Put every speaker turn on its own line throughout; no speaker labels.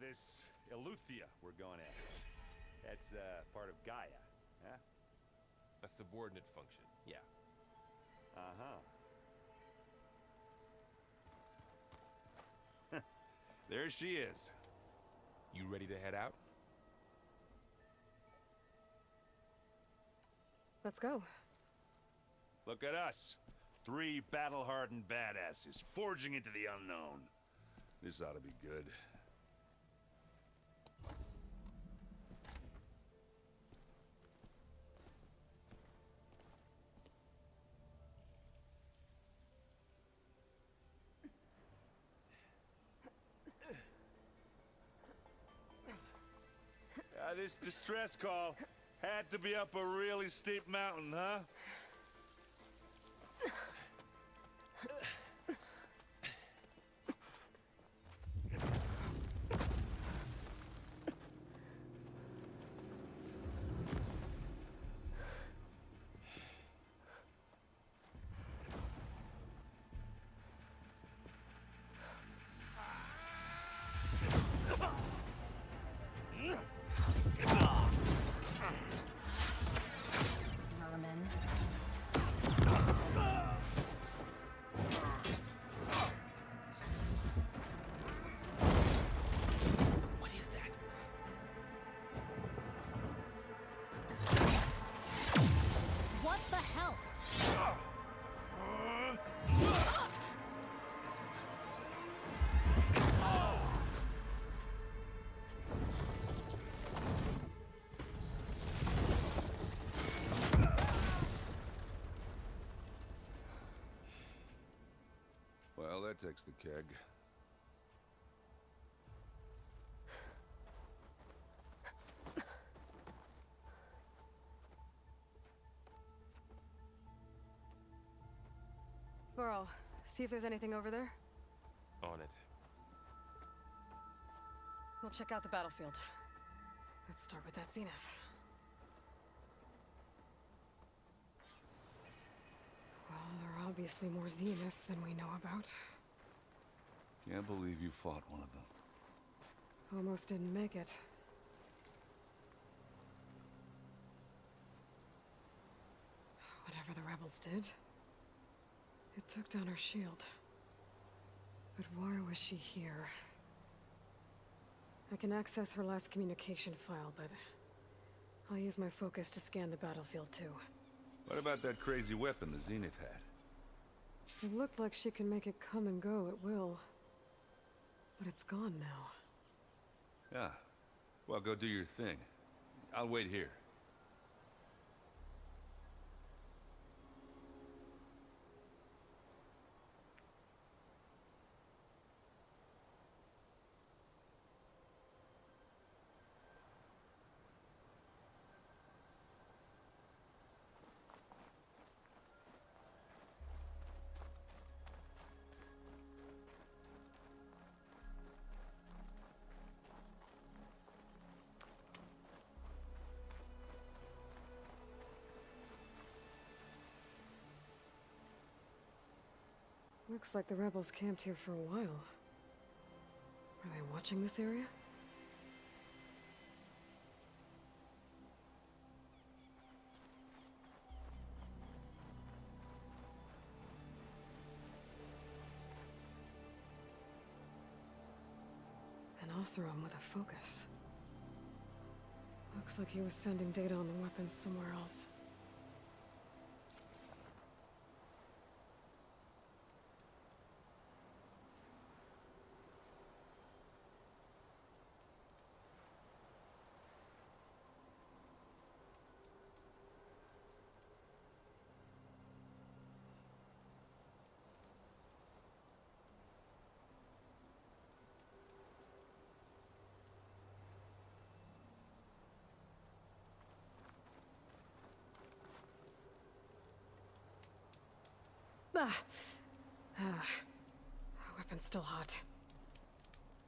this Eleuthia we're going at. That's, part of Gaia, huh?
A subordinate function, yeah.
Uh-huh. There she is.
You ready to head out?
Let's go.
Look at us. 3 battle-hardened badasses forging into the unknown. This ought to be good. This distress call had to be up a really steep mountain, huh?
Merman.
What is that?
What the hell?
Well, that takes the keg.
Burrow, see if there's anything over there.
On it.
We'll check out the battlefield. Let's start with that Zenith. Well, there are obviously more Zeniths than we know about.
Can't believe you fought one of them.
Almost didn't make it. Whatever the rebels did, it took down her shield. But why was she here? I can access her last communication file, but I'll use my focus to scan the battlefield too.
What about that crazy weapon the Zenith had?
It looked like she can make it come and go at will. But it's gone now.
Yeah. Well, go do your thing. I'll wait here.
Looks like the rebels camped here for a while. Are they watching this area? An Oseram with a focus. Looks like he was sending data on the weapons somewhere else. The weapon's still hot.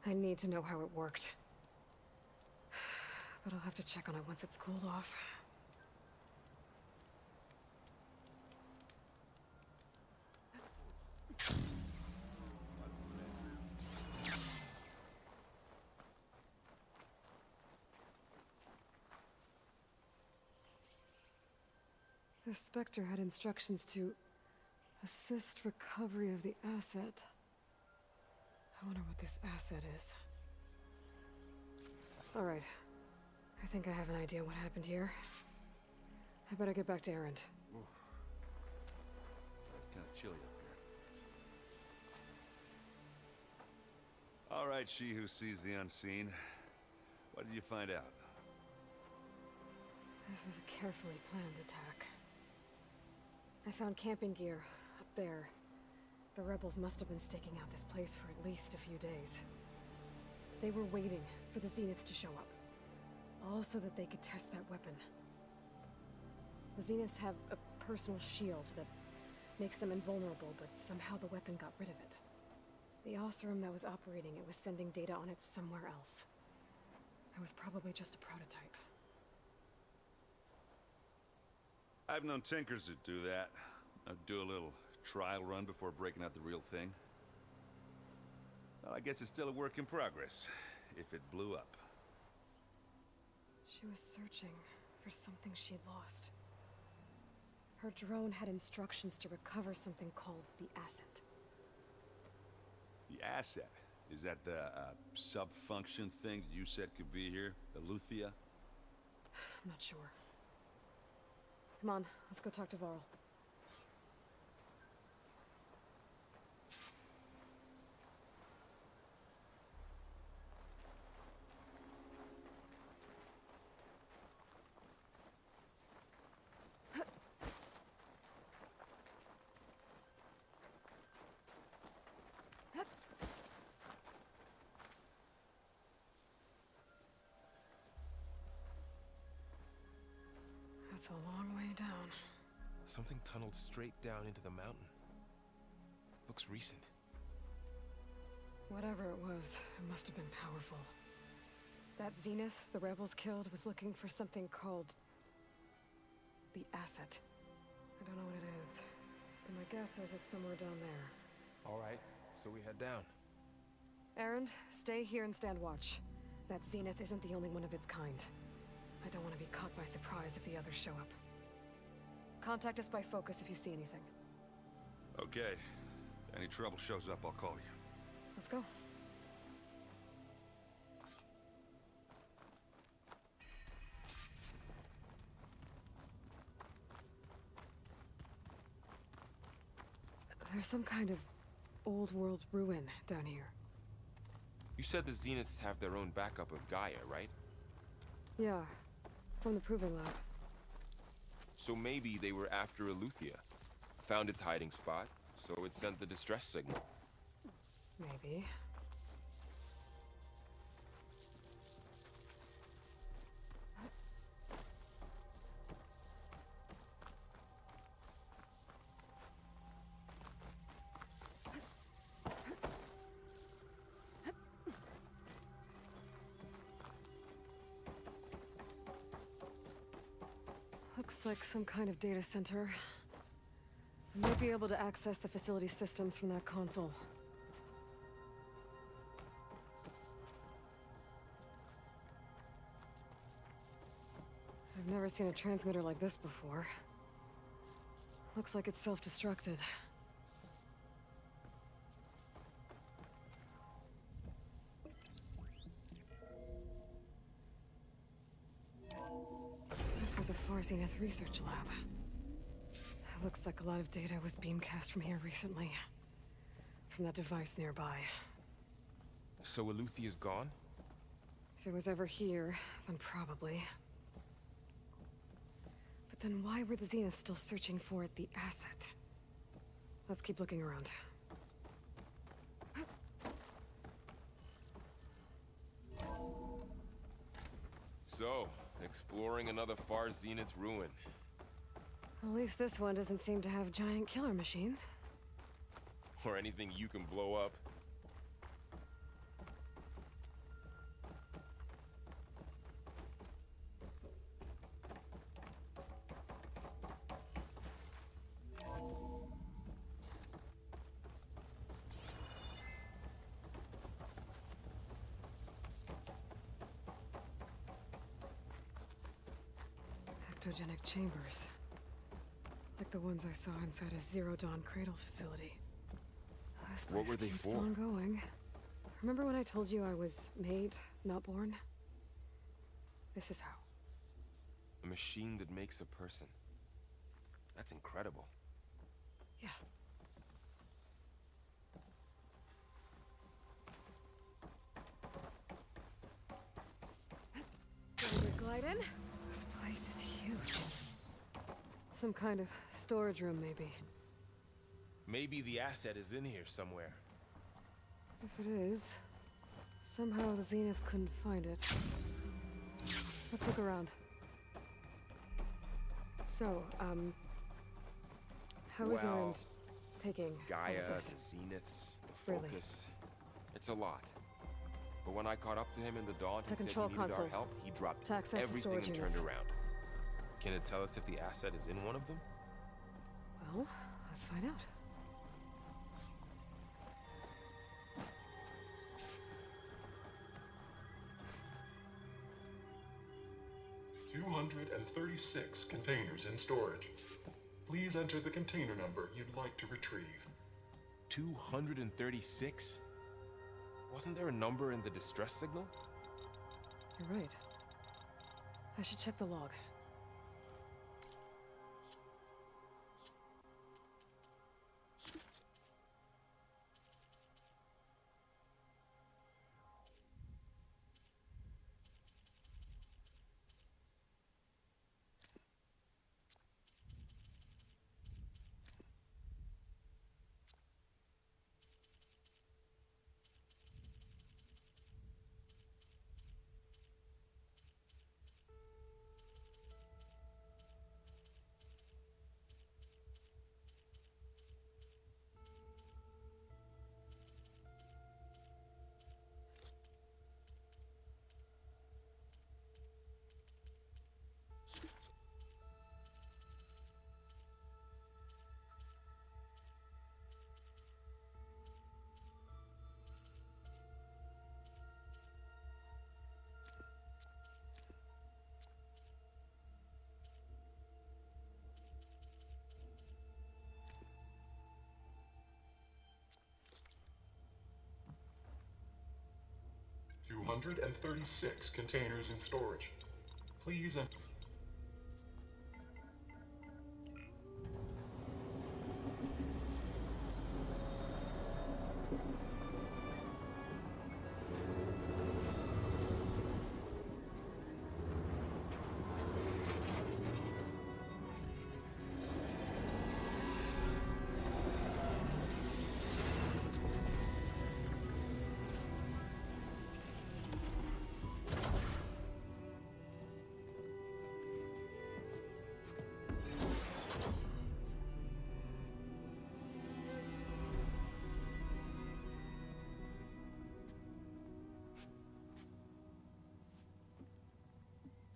I need to know how it worked. But I'll have to check on it once it's cooled off. The Spectre had instructions to assist recovery of the asset. I wonder what this asset is. Alright. I think I have an idea what happened here. I better get back to Erend.
It's kind of chilly up here. All right, she who sees the unseen. What did you find out?
This was a carefully planned attack. I found camping gear up there. The rebels must have been staking out this place for at least a few days. They were waiting for the Zeniths to show up. All so that they could test that weapon. The Zeniths have a personal shield that makes them invulnerable, but somehow the weapon got rid of it. The Oseram that was operating it was sending data on it somewhere else. It was probably just a prototype.
I've known tinkers that do that. I'd do a little trial run before breaking out the real thing. Well, I guess it's still a work in progress, if it blew up.
She was searching for something she'd lost. Her drone had instructions to recover something called the asset.
The asset? Is that the sub-function thing that you said could be here? The Luthia?
I'm not sure. Come on, let's go talk to Varl. That's a long way down.
Something tunneled straight down into the mountain. Looks recent.
Whatever it was, it must have been powerful. That Zenith the rebels killed was looking for something called the asset. I don't know what it is, but my guess is it's somewhere down there.
All right, so we head down.
Erend, stay here and stand watch. That Zenith isn't the only one of its kind. I don't want to be caught by surprise if the others show up. Contact us by focus if you see anything.
Okay. Any trouble shows up, I'll call you.
Let's go. There's some kind of old world ruin down here.
You said the Zeniths have their own backup of Gaia, right?
Yeah, from the Proving Lab.
So maybe they were after Eleuthia. Found its hiding spot, so it sent the distress signal.
Maybe. Looks like some kind of data center. I might be able to access the facility systems from that console. I've never seen a transmitter like this before. Looks like it's self-destructed. This was a Far Zenith research lab. Looks like a lot of data was beamcast from here recently. From that device nearby.
So Eleuthia's gone?
If it was ever here, then probably. But then why were the Zeniths still searching for the asset? Let's keep looking around.
So, exploring another Far Zenith ruin.
At least this one doesn't seem to have giant killer machines.
Or anything you can blow up.
Ectogenic chambers. like the ones I saw inside a Zero Dawn cradle facility. This place
What were they
keeps
for?
on going. Remember when I told you I was made, not born? This is how.
A machine that makes a person. That's incredible.
Yeah. Ready to glide in? This place is huge. Some kind of storage room, maybe.
Maybe the asset is in here somewhere.
If it is, somehow the Zenith couldn't find it. Let's look around. So, how is
Well,
Erend taking all
Gaia,
of
the
this?
Zeniths, the
Really?
focus. It's a lot. But when I caught up to him in the dawn,
The
he said he
control
needed our
console.
help. He dropped
To access the
everything
storage
and turned
units.
around. Can it tell us if the asset is in one of them?
Well, let's find out.
$236 containers in storage. Please enter the container number you'd like to retrieve.
236? Wasn't there a number in the distress signal?
You're right. I should check the log.
$236 containers in storage. Please enter.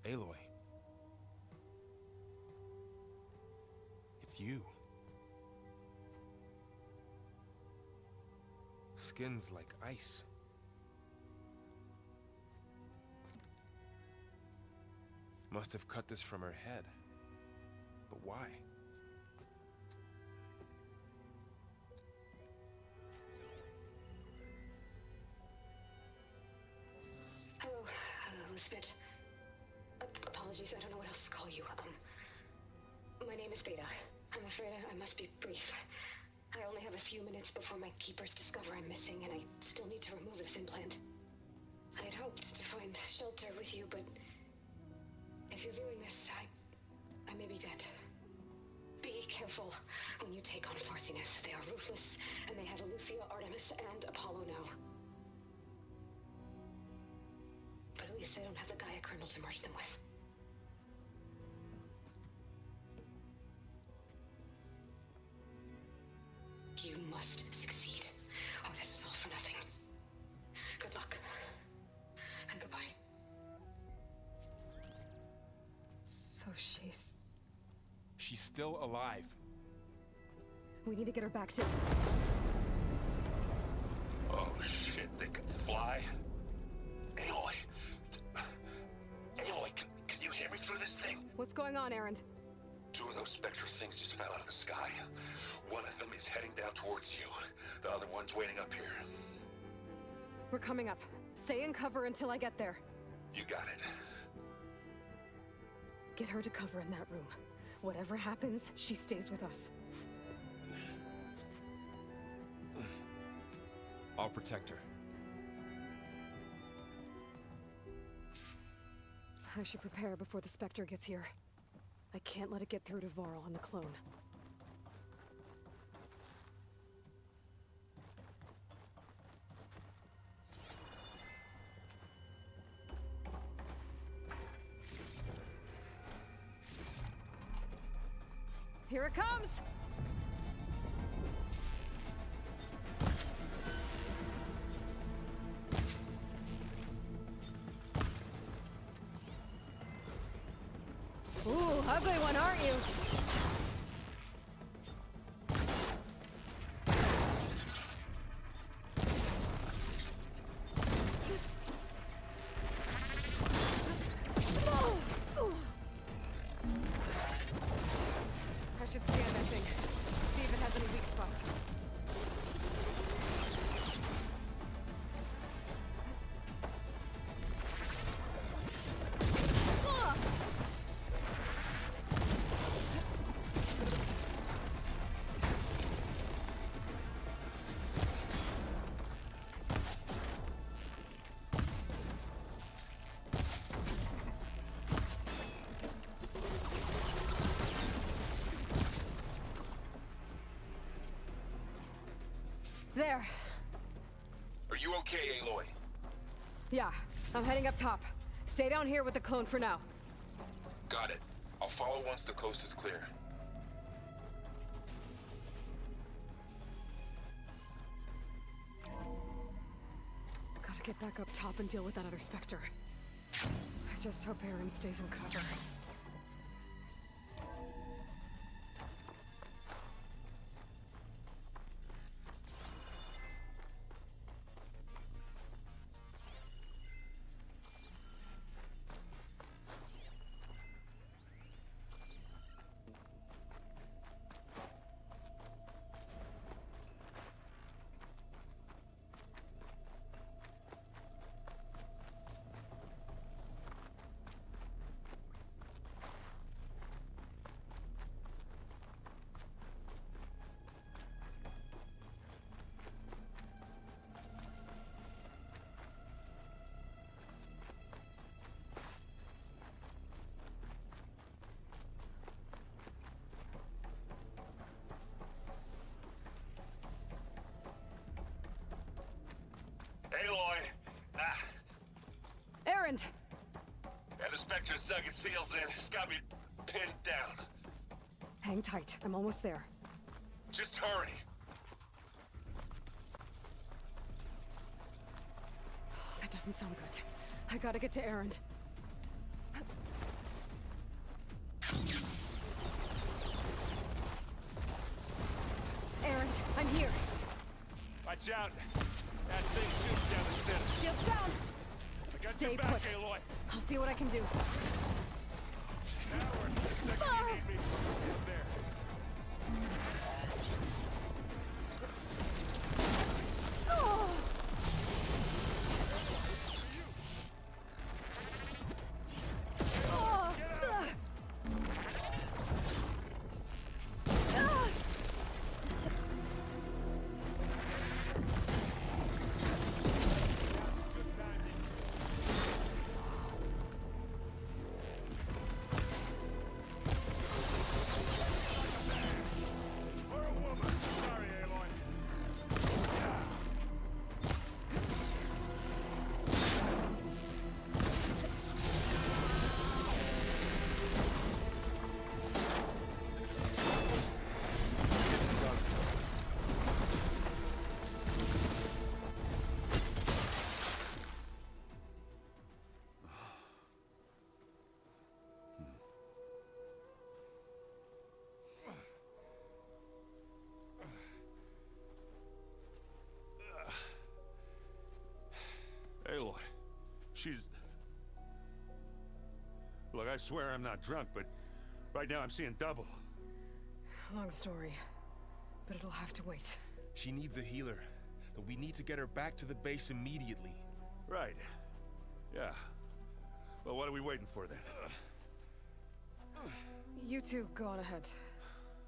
Aloy. It's you. Skin's like ice. Must have cut this from her head. But why?
Hello, Elizabeth. Apologies, I don't know what else to call you. My name is Beta. I'm afraid I must be brief. I only have a few minutes before my keepers discover I'm missing, and I still need to remove this implant. I had hoped to find shelter with you, but if you're viewing this, I may be dead. Be careful when you take on Farsineth. They are ruthless, and they have Eleuthia, Artemis, and Apollo now. But at least I don't have the Gaia kernel to merge them with. You must succeed, or this was all for nothing. Good luck. And goodbye.
So she's...
She's still alive.
We need to get her back to...
Oh shit, they can fly? Aloy! Aloy, can you hear me through this thing?
What's going on, Erend?
2 of those spectral things just fell out of the sky. One of them is heading down towards you. The other one's waiting up here.
We're coming up. Stay in cover until I get there.
You got it.
Get her to cover in that room. Whatever happens, she stays with us.
I'll protect her.
I should prepare before the Spectre gets here. I can't let it get through to Varl and the clone. Here it comes! Ooh, ugly one, aren't you? I should scan that thing. See if it has any weak spots. There.
Are you okay, Aloy?
Yeah, I'm heading up top. Stay down here with the clone for now.
Got it. I'll follow once the coast is clear.
Gotta get back up top and deal with that other Spectre. I just hope Aaron stays in cover.
Aloy! Ah,
Aaron!
and the Spectre's dug its heels in. It's got me pinned down.
Hang tight, I'm almost there.
Just hurry.
That doesn't sound good. I gotta get to Aaron. Aaron, I'm here.
Watch out! That thing shoots down the center.
Shields down!
I got
Stay
your back,
put.
Aloy.
I'll see what I can do.
Howard, the second you need me, get there.
Oh! Oh!
For a woman. Sorry, Aloy. Aloy, she's... Look, I swear I'm not drunk, but right now I'm seeing double.
Long story, but it'll have to wait.
She needs a healer, but we need to get her back to the base immediately.
Right. Yeah. Well, what are we waiting for then?
You two go on ahead.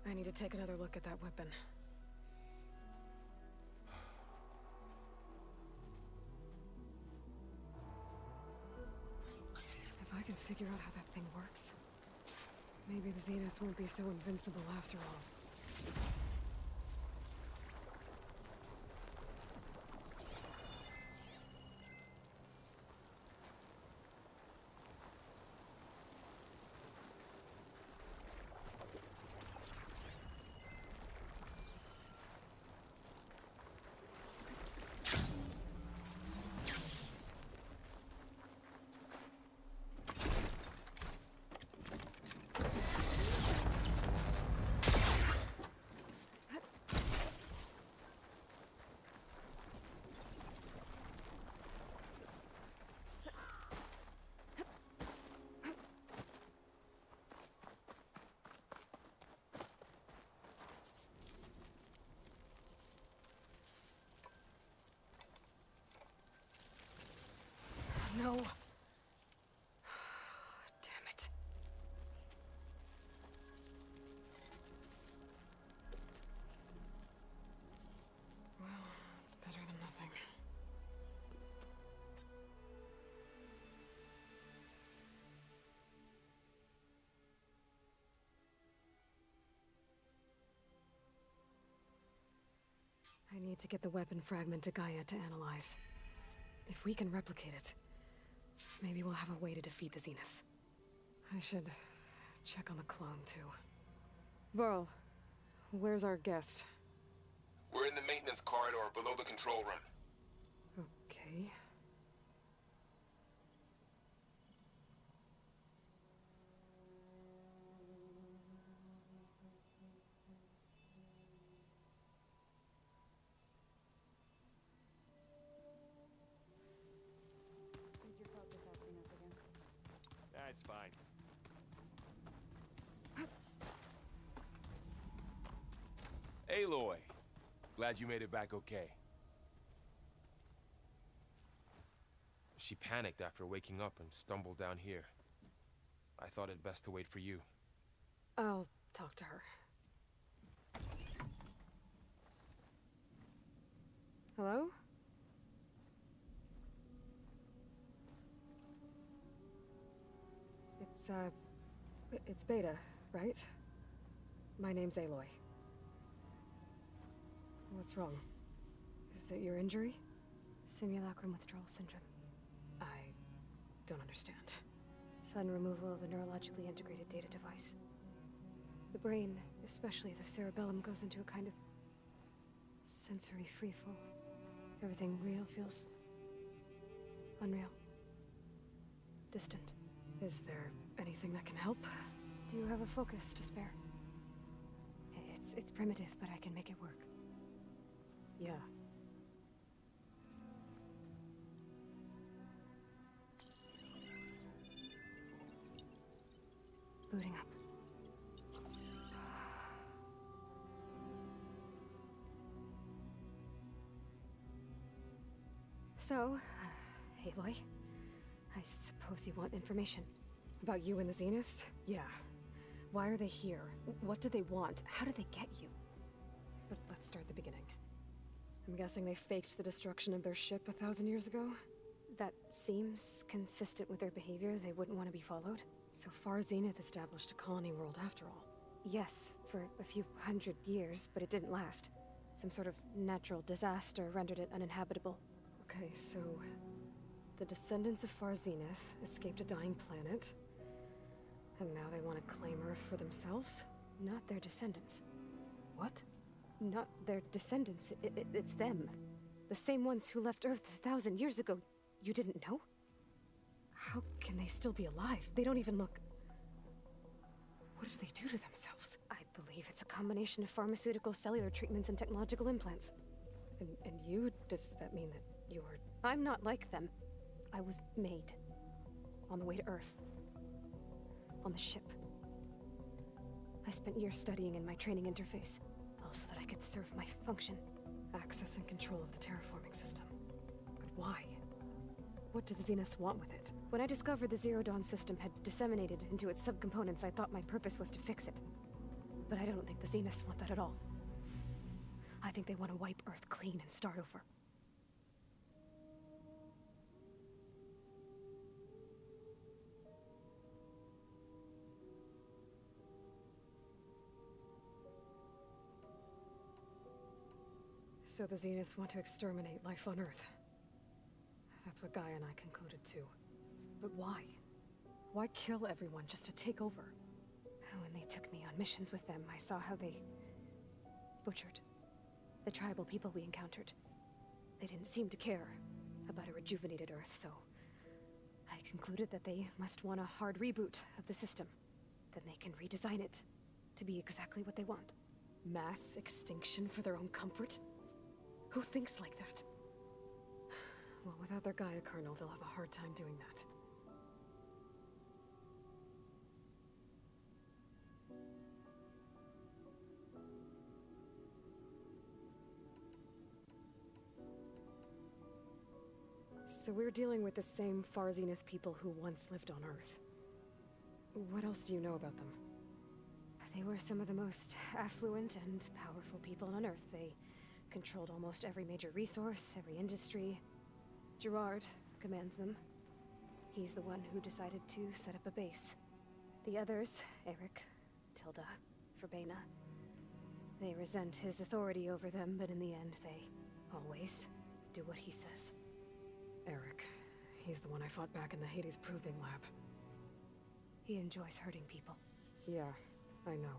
I need to take another look at that weapon. If I can figure out how that thing works, maybe the Zeniths won't be so invincible after all. No. Damn it. Well, it's better than nothing. I need to get the weapon fragment to Gaia to analyze. If we can replicate it, maybe we'll have a way to defeat the Zeniths. I should check on the clone, too. Varl, where's our guest?
We're in the maintenance corridor below the control room.
Okay.
That's fine.
Aloy, glad you made it back okay. She panicked after waking up and stumbled down here. I thought it best to wait for you.
I'll talk to her. Hello? It's Beta, right? My name's Aloy. What's wrong? Is it your injury?
Simulacrum withdrawal syndrome.
I don't understand.
Sudden removal of a neurologically integrated data device. The brain, especially the cerebellum, goes into a kind of sensory freefall. Everything real feels unreal. Distant.
Is there anything that can help?
Do you have a focus to spare? It's primitive, but I can make it work.
Yeah.
Booting up. So, Aloy, I suppose you want information.
About you and the Zeniths? Yeah. Why are they here? What do they want? How did they get you? But let's start at the beginning. I'm guessing they faked the destruction of their ship 1,000 years ago?
That seems consistent with their behavior. They wouldn't want to be followed.
So Far Zenith established a colony world after all.
Yes, for a few hundred years, but it didn't last. Some sort of natural disaster rendered it uninhabitable.
Okay, so the descendants of Far Zenith escaped a dying planet, and now they want to claim Earth for themselves?
Not their descendants.
What?
Not their descendants. It's them. The same ones who left Earth 1,000 years ago. You didn't know?
How can they still be alive? They don't even look... What did they do to themselves?
I believe it's a combination of pharmaceutical, cellular treatments, and technological implants.
And you? Does that mean that you're...
I'm not like them. I was made. On the way to Earth. On the ship. I spent years studying in my training interface, all so that I could serve my function.
Access and control of the terraforming system. But why? What do the Zeniths want with it?
When I discovered the Zero Dawn system had disseminated into its subcomponents, I thought my purpose was to fix it. But I don't think the Zeniths want that at all. I think they want to wipe Earth clean and start over.
So the Zeniths want to exterminate life on Earth. That's what Gaia and I concluded too. But why? Why kill everyone just to take over?
When they took me on missions with them, I saw how they butchered the tribal people we encountered. They didn't seem to care about a rejuvenated Earth, so I concluded that they must want a hard reboot of the system. Then they can redesign it to be exactly what they want.
Mass extinction for their own comfort? Who thinks like that? Well, without their Gaia kernel, they'll have a hard time doing that. So we're dealing with the same Far Zenith people who once lived on Earth. What else do you know about them?
They were some of the most affluent and powerful people on Earth. They controlled almost every major resource, every industry. Gerard commands them. He's the one who decided to set up a base. The others, Eric, Tilda, Verbena, they resent his authority over them, but in the end, they always do what he says.
Eric. He's the one I fought back in the Hades Proving Lab.
He enjoys hurting people.
Yeah, I know.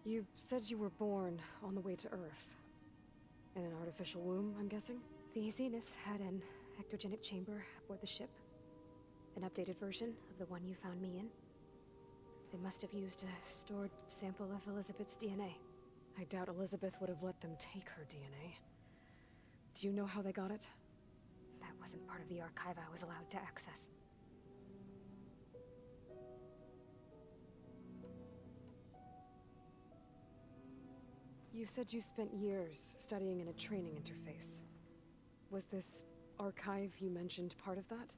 You said you were born on the way to Earth. In an artificial womb, I'm guessing?
The Zeniths had an ectogenic chamber aboard the ship. An updated version of the one you found me in. They must have used a stored sample of Elizabeth's DNA.
I doubt Elizabeth would have let them take her DNA. Do you know how they got it?
That wasn't part of the archive I was allowed to access.
You said you spent years studying in a training interface. Was this archive you mentioned part of that?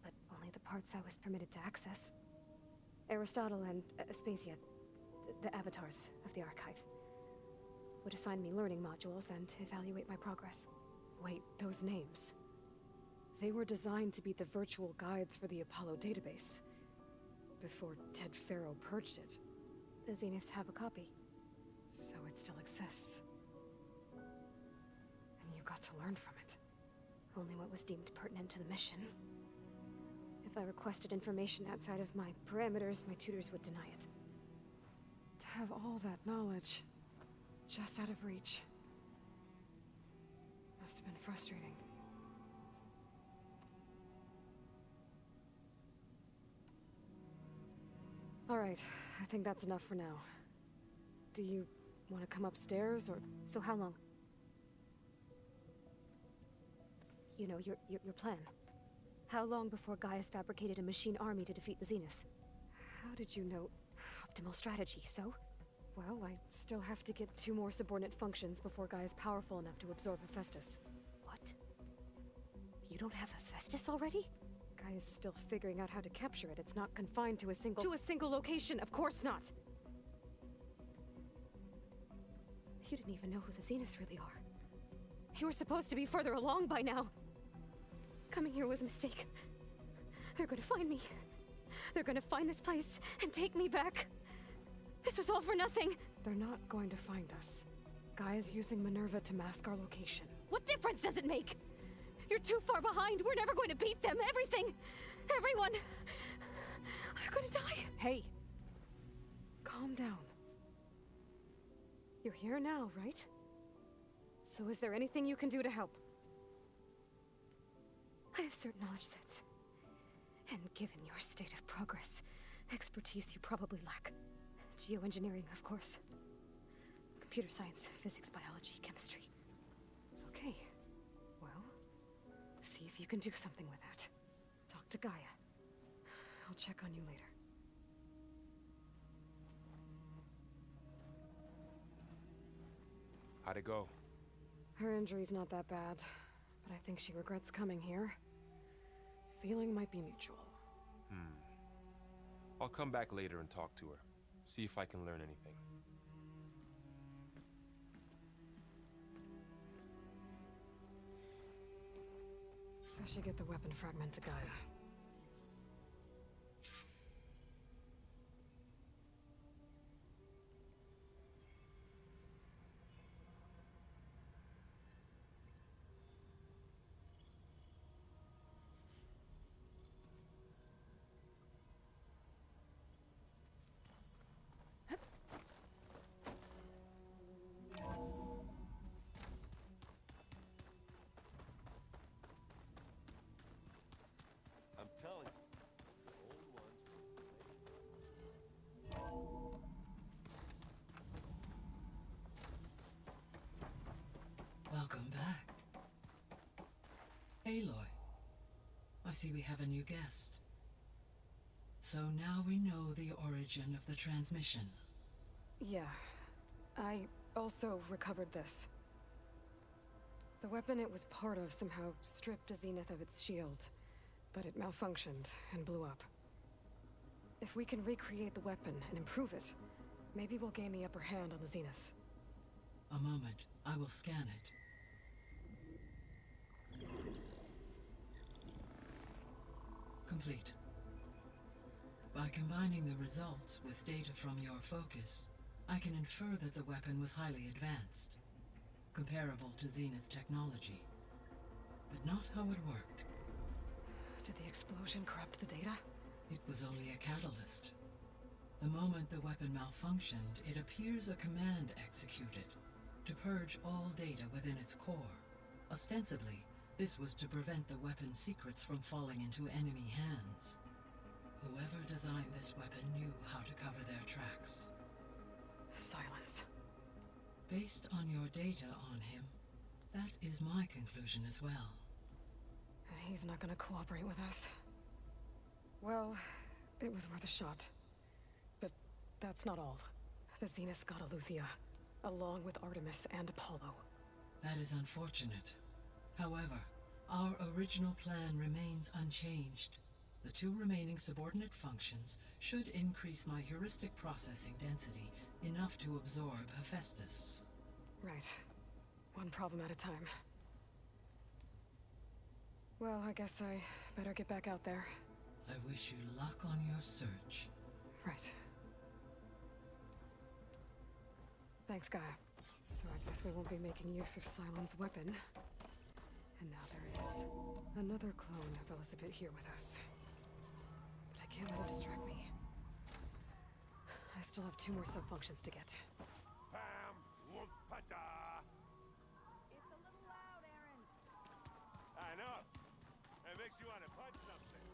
But only the parts I was permitted to access. Aristotle and Aspasia, the avatars of the archive, would assign me learning modules and evaluate my progress.
Wait, those names. They were designed to be the virtual guides for the Apollo database. Before Ted Faro purged it.
The Zeniths have a copy.
So it still exists. And you got to learn from it.
Only what was deemed pertinent to the mission. If I requested information outside of my parameters, my tutors would deny it.
To have all that knowledge, just out of reach. Must have been frustrating. All right, I think that's enough for now. Do you want to come upstairs, or...?
So how long? You know, your plan. How long before Gaia's fabricated a machine army to defeat the Zeniths?
How did you know?
Optimal strategy, so?
Well, I still have to get 2 more subordinate functions before Gaia's powerful enough to absorb Hephaestus.
What? You don't have Hephaestus already?
Gaia's still figuring out how to capture it. It's not confined to a single... To a single location! Of course not!
You didn't even know who the Zeniths really are.
You were supposed to be further along by now!
Coming here was a mistake. They're gonna find me. They're gonna find this place and take me back. This was all for nothing!
They're not going to find us. Gaia's using Minerva to mask our location.
What difference does it make? You're too far behind. We're never going to beat them. Everything. Everyone. They're gonna die.
Hey. Calm down. You're here now, right? So is there anything you can do to help?
I have certain knowledge sets. And given your state of progress, expertise you probably lack. Geoengineering, of course. Computer science, physics, biology, chemistry.
Okay. Well, See if you can do something with that. Talk to Gaia. I'll check on you later.
How'd it go?
Her injury's not that bad, but I think she regrets coming here. Feeling might be mutual.
I'll come back later and talk to her. See if I can learn anything.
I should get the weapon fragment to Gaia.
I'm telling you, the old ones.
Welcome back. Aloy, I see we have a new guest. So now we know the origin of the transmission.
Yeah. I also recovered this. The weapon it was part of somehow stripped Zenith of its shield, but it malfunctioned and blew up. If we can recreate the weapon and improve it, maybe we'll gain the upper hand on the Zenith.
A moment, I will scan it. Complete. By combining the results with data from your focus, I can infer that the weapon was highly advanced, comparable to Zenith technology, but not how it worked.
Did the explosion corrupt the data?
It was only a catalyst. The moment the weapon malfunctioned, it appears a command executed to purge all data within its core. Ostensibly, this was to prevent the weapon's secrets from falling into enemy hands. Whoever designed this weapon knew how to cover their tracks.
Silence.
Based on your data on him, that is my conclusion as well.
And he's not gonna cooperate with us. Well, it was worth a shot. But that's not all. The Zenith got Eleuthia, along with Artemis and Apollo.
That is unfortunate. However, our original plan remains unchanged. The two remaining subordinate functions should increase my heuristic processing density enough to absorb Hephaestus.
Right. One problem at a time. Well, I guess I better get back out there.
I wish you luck on your search.
Right. Thanks, Gaia. So I guess we won't be making use of Cylon's weapon. And now there is another clone of Elizabeth here with us. But I can't let it distract me. I still have 2 more sub-functions to get.
Pam, whoop-pada.
It's a little loud, Aaron.
I know. It makes you want to punch something.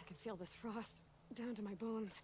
I can feel this frost down to my bones.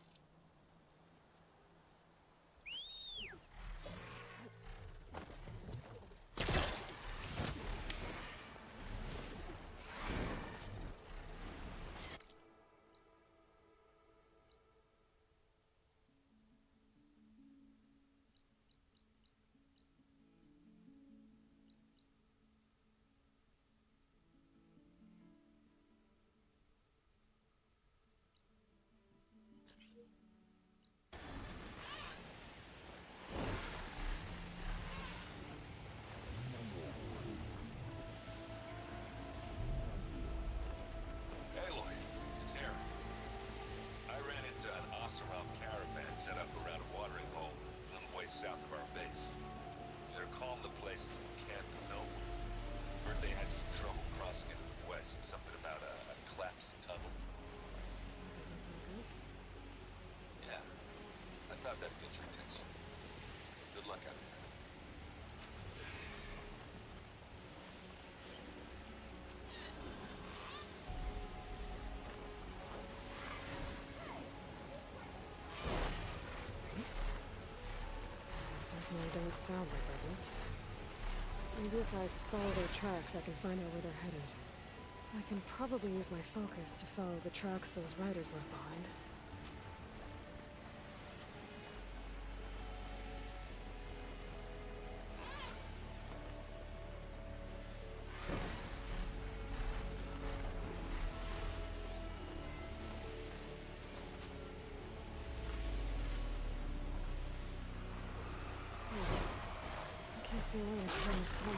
don't sound like rebels. Maybe if I follow their tracks, I can find out where they're headed. I can probably use my focus to follow the tracks those riders left behind. I can't see where the train is tunnel.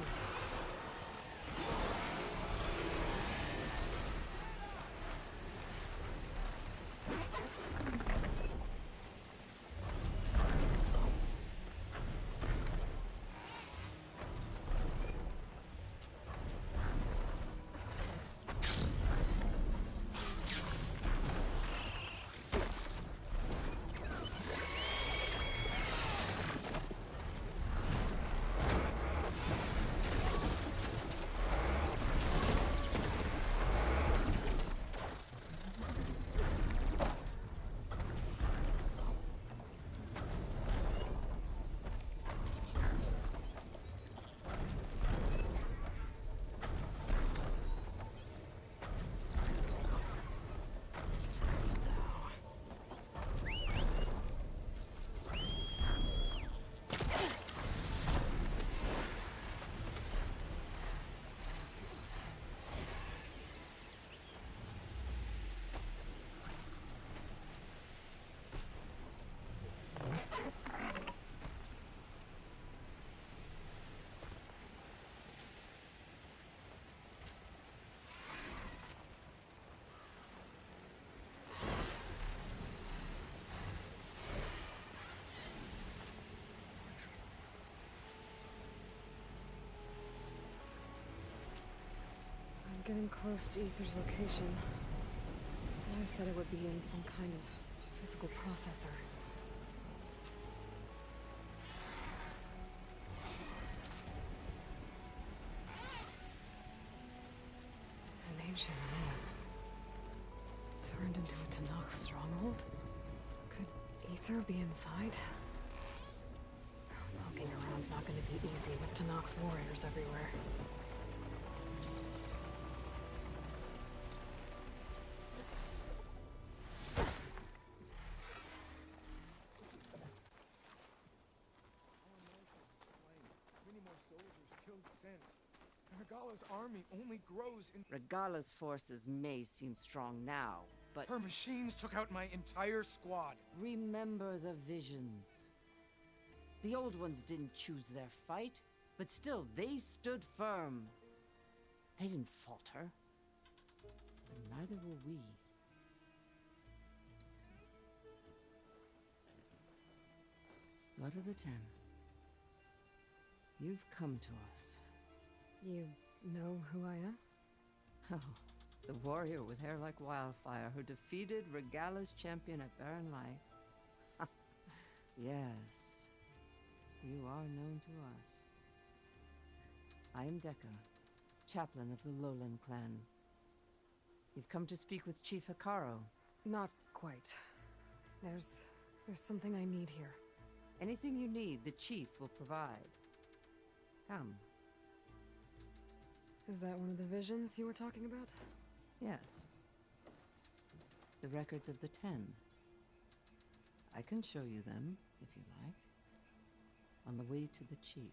I'm getting close to Aether's location. I said it would be in some kind of physical processor. An ancient ruin. Turned into a Tenakth stronghold? Could Aether be inside? Poking around's not gonna be easy with Tenakth warriors everywhere.
Regala's army only grows in...
Regala's forces may seem strong now, but...
Her machines took out my entire squad.
Remember the visions. The old ones didn't choose their fight, but still, they stood firm. They didn't falter. And neither will we. Blood of the Ten. You've come to us.
You know who I am?
Oh, the warrior with hair like wildfire who defeated Regala's champion at Barren Light. Yes, you are known to us. I am Dekka, chaplain of the Lowland clan. You've come to speak with Chief Hekarro.
Not quite. There's something I need here.
Anything you need, the chief will provide. Come.
Is that one of the visions you were talking about?
Yes. The records of the Ten. I can show you them, if you like. On the way to the chief.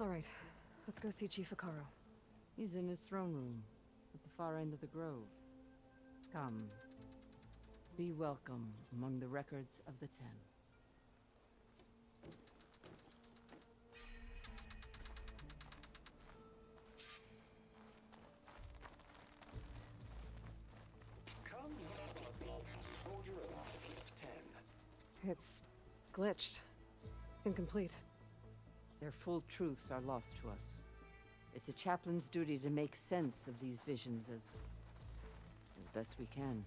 All right, let's go see Chief Hekarro.
He's in his throne room, at the far end of the grove. Come. Be welcome among the records of the Ten.
It's glitched. Incomplete.
Their full truths are lost to us. It's a chaplain's duty to make sense of these visions as best we can.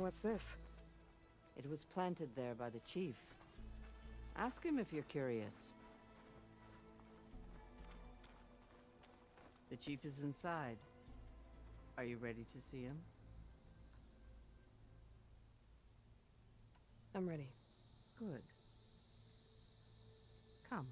What's this?
It was planted there by the chief. Ask him if you're curious. The chief is inside. Are you ready to see him?
I'm ready.
Good. Come.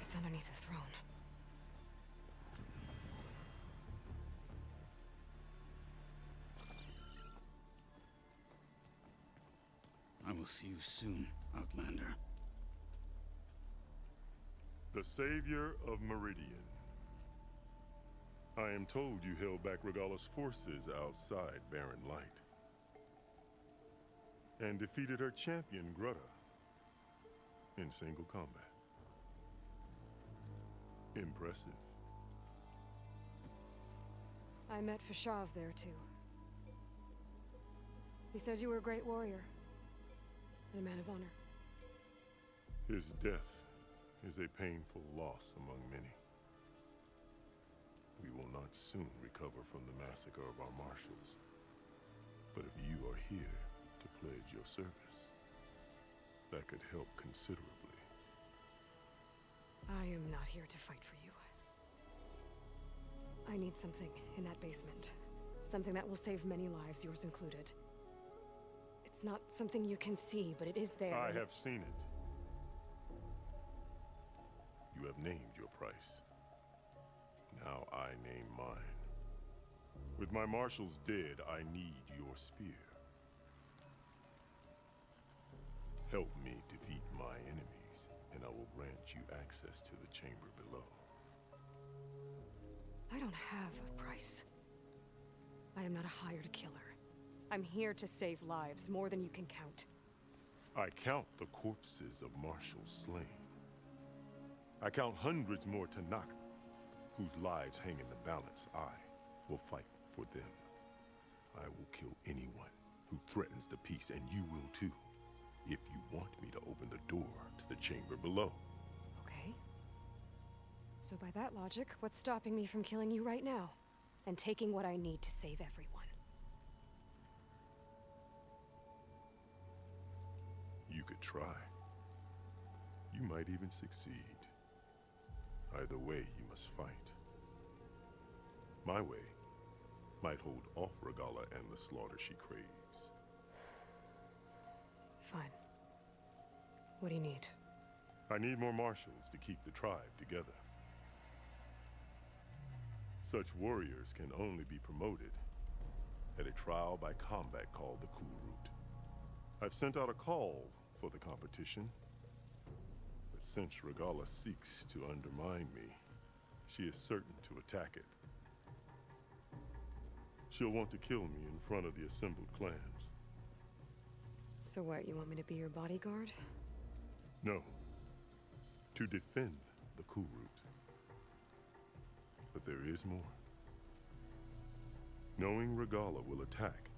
It's underneath the throne.
I will see you soon, Outlander.
The Savior of Meridian. I am told you held back Regalla's forces outside Barren Light. And defeated her champion, Grutta, in single combat. Impressive.
I met Fashav there, too. He said you were a great warrior. And a man of honor.
His death is a painful loss among many. We will not soon recover from the massacre of our marshals. But if you are here to pledge your service, that could help considerably.
I am not here to fight for you. I need something in that basement. Something that will save many lives, yours included. It's not something you can see, but it is there.
I have seen it. You have named your price. Now I name mine. With my marshals dead, I need your spear. Help me defeat my enemies, and I will grant you access to the chamber below.
I don't have a price. I am not a hired killer. I'm here to save lives, more than you can count.
I count the corpses of marshals slain. I count hundreds more Tanakh, whose lives hang in the balance. I will fight for them. I will kill anyone who threatens the peace, and you will too, if you want me to open the door to the chamber below.
Okay. So by that logic, what's stopping me from killing you right now? And taking what I need to save everyone?
You could try. You might even succeed. Either way, you must fight. My way might hold off Regalla and the slaughter she craves.
Fine. What do you need?
I need more marshals to keep the tribe together. Such warriors can only be promoted at a trial by combat called the Kulrut. I've sent out a call for the competition, but since Regalla seeks to undermine me, she is certain to attack it. She'll want to kill me in front of the assembled clans.
So what, you want me to be your bodyguard?
No. To defend the Kulrut. But there is more. Knowing Regalla will attack,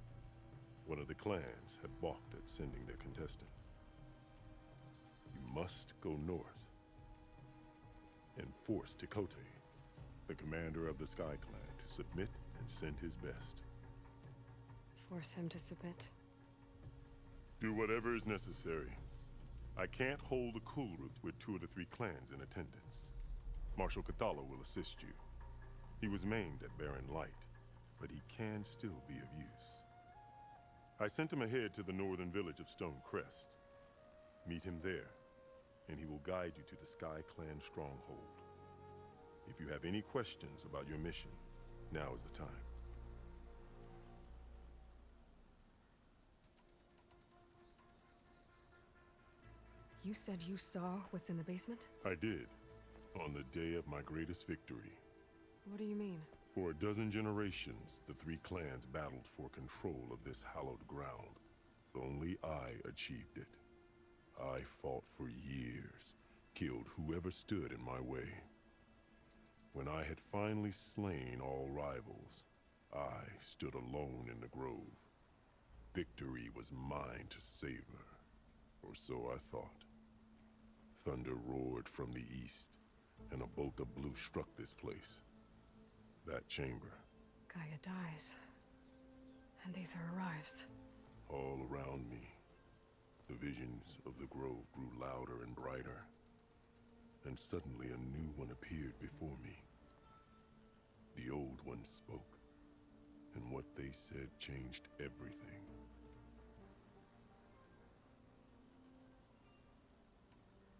one of the clans have balked at sending their contestants. You must go north and force Tekote, the commander of the Sky Clan, to submit and send his best.
Force him to submit?
Do whatever is necessary. I can't hold a Kulrut with 2 of the 3 clans in attendance. Marshal Kotallo will assist you. He was maimed at Barren Light, but he can still be of use. I sent him ahead to the northern village of Stone Crest. Meet him there, and he will guide you to the Sky Clan stronghold. If you have any questions about your mission, now is the time.
You said you saw what's in the basement?
I did, on the day of my greatest victory.
What do you mean?
For a dozen generations, the 3 clans battled for control of this hallowed ground. only I achieved it. I fought for years, killed whoever stood in my way. When I had finally slain all rivals, I stood alone in the grove. Victory was mine to savor, or so I thought. Thunder roared from the east, and a bolt of blue struck this place. That chamber.
Gaia dies, and Aether arrives.
All around me, the visions of the grove grew louder and brighter, and suddenly a new one appeared before me. The old one spoke, and what they said changed everything.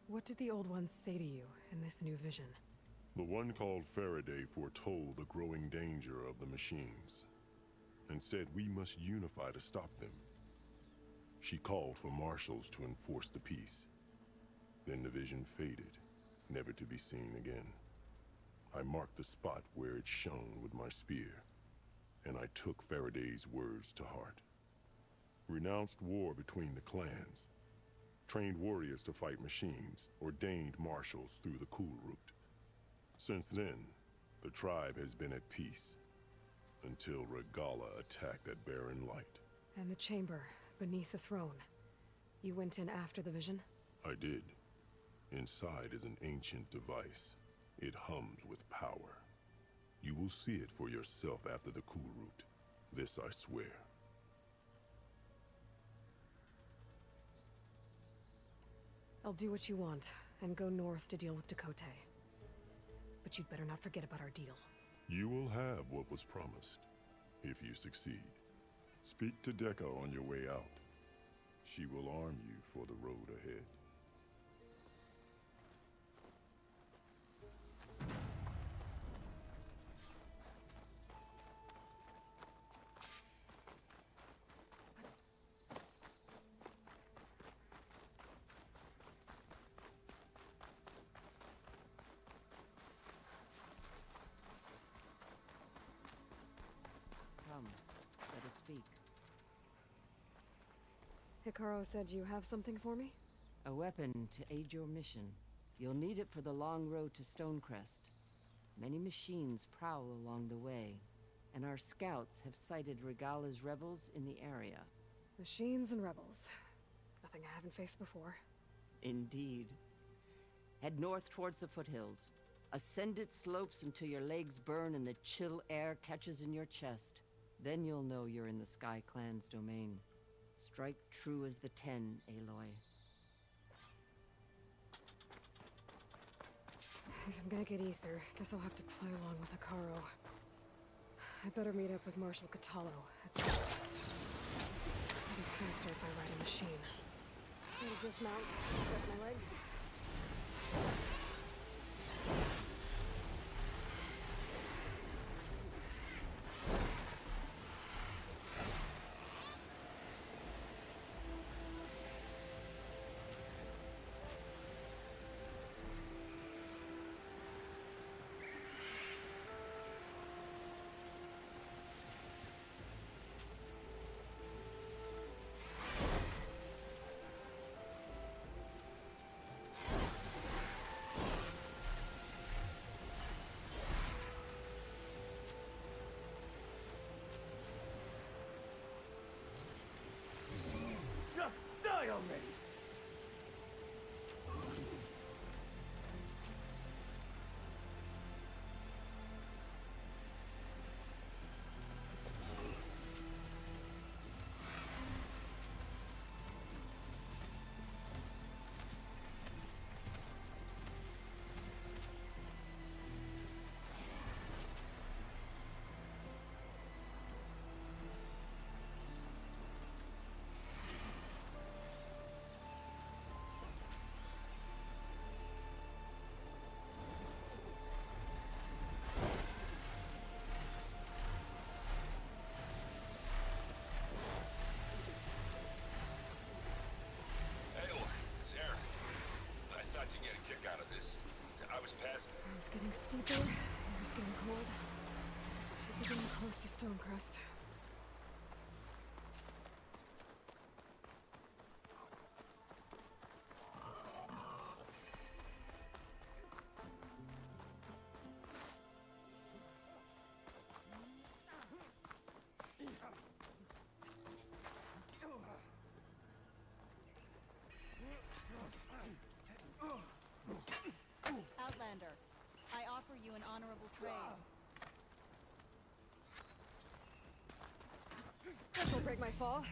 What did the Old Ones say to you in this new vision?
The one called Faraday foretold the growing danger of the machines, and said we must unify to stop them. She called for marshals to enforce the peace. Then the vision faded, never to be seen again. I marked the spot where it shone with my spear, and I took Faraday's words to heart. Renounced war between the clans, trained warriors to fight machines, ordained marshals through the Cool Route. Since then, the tribe has been at peace, until Regalla attacked at Barren Light.
And the chamber, beneath the throne. You went in after the vision?
I did. Inside is an ancient device. It hums with power. You will see it for yourself after the Cool Route. This I swear.
I'll do what you want, and go north to deal with Dakota. But you'd better not forget about our deal.
You will have what was promised, if you succeed. Speak to Dekka on your way out. She will arm you for the road ahead.
Come, let us speak.
Hekarro said you have something for me?
A weapon to aid your mission. You'll need it for the long road to Stonecrest. Many machines prowl along the way, and our scouts have sighted Regalla's rebels in the area.
Machines and rebels. Nothing I haven't faced before.
Indeed. Head north towards the foothills. Ascend its slopes until your legs burn and the chill air catches in your chest. Then you'll know you're in the Sky Clan's domain. Strike true as the 10, Aloy.
If I'm gonna get Aether, guess I'll have to play along with Hekarro. I better meet up with Marshal Kotallo at Stonecrest. I'll be faster if I ride a machine.
Ready to dismount, stretch my legs.
Just die already!
It's getting steeper, air's getting cold. We're getting close to Stonecrest.
honorable trade.
This'll break my fall.